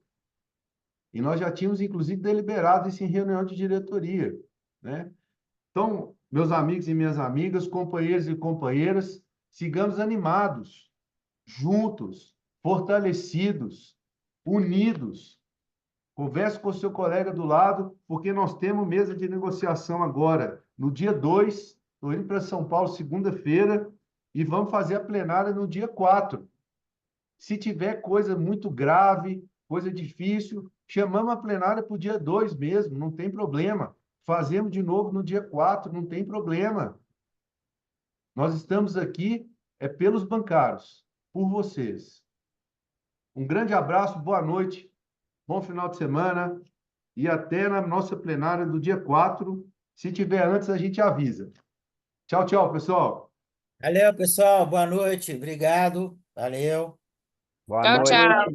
E nós já tínhamos, inclusive, deliberado isso em reunião de diretoria, né? Então, meus amigos e minhas amigas, companheiros e companheiras, sigamos animados, juntos, fortalecidos, unidos. Converse com o seu colega do lado, porque nós temos mesa de negociação agora, no dia 2, estou indo para São Paulo segunda-feira, e vamos fazer a plenária no dia 4. Se tiver coisa muito grave, coisa difícil, chamamos a plenária para o dia 2 mesmo, não tem problema. Fazemos de novo no dia 4, não tem problema. Nós estamos aqui pelos bancários, por vocês. Um grande abraço, boa noite, bom final de semana e até na nossa plenária do dia 4. Se tiver antes, a gente avisa. Tchau, tchau, pessoal. Valeu, pessoal. Boa noite. Obrigado. Valeu. Boa Tchau, noite. tchau.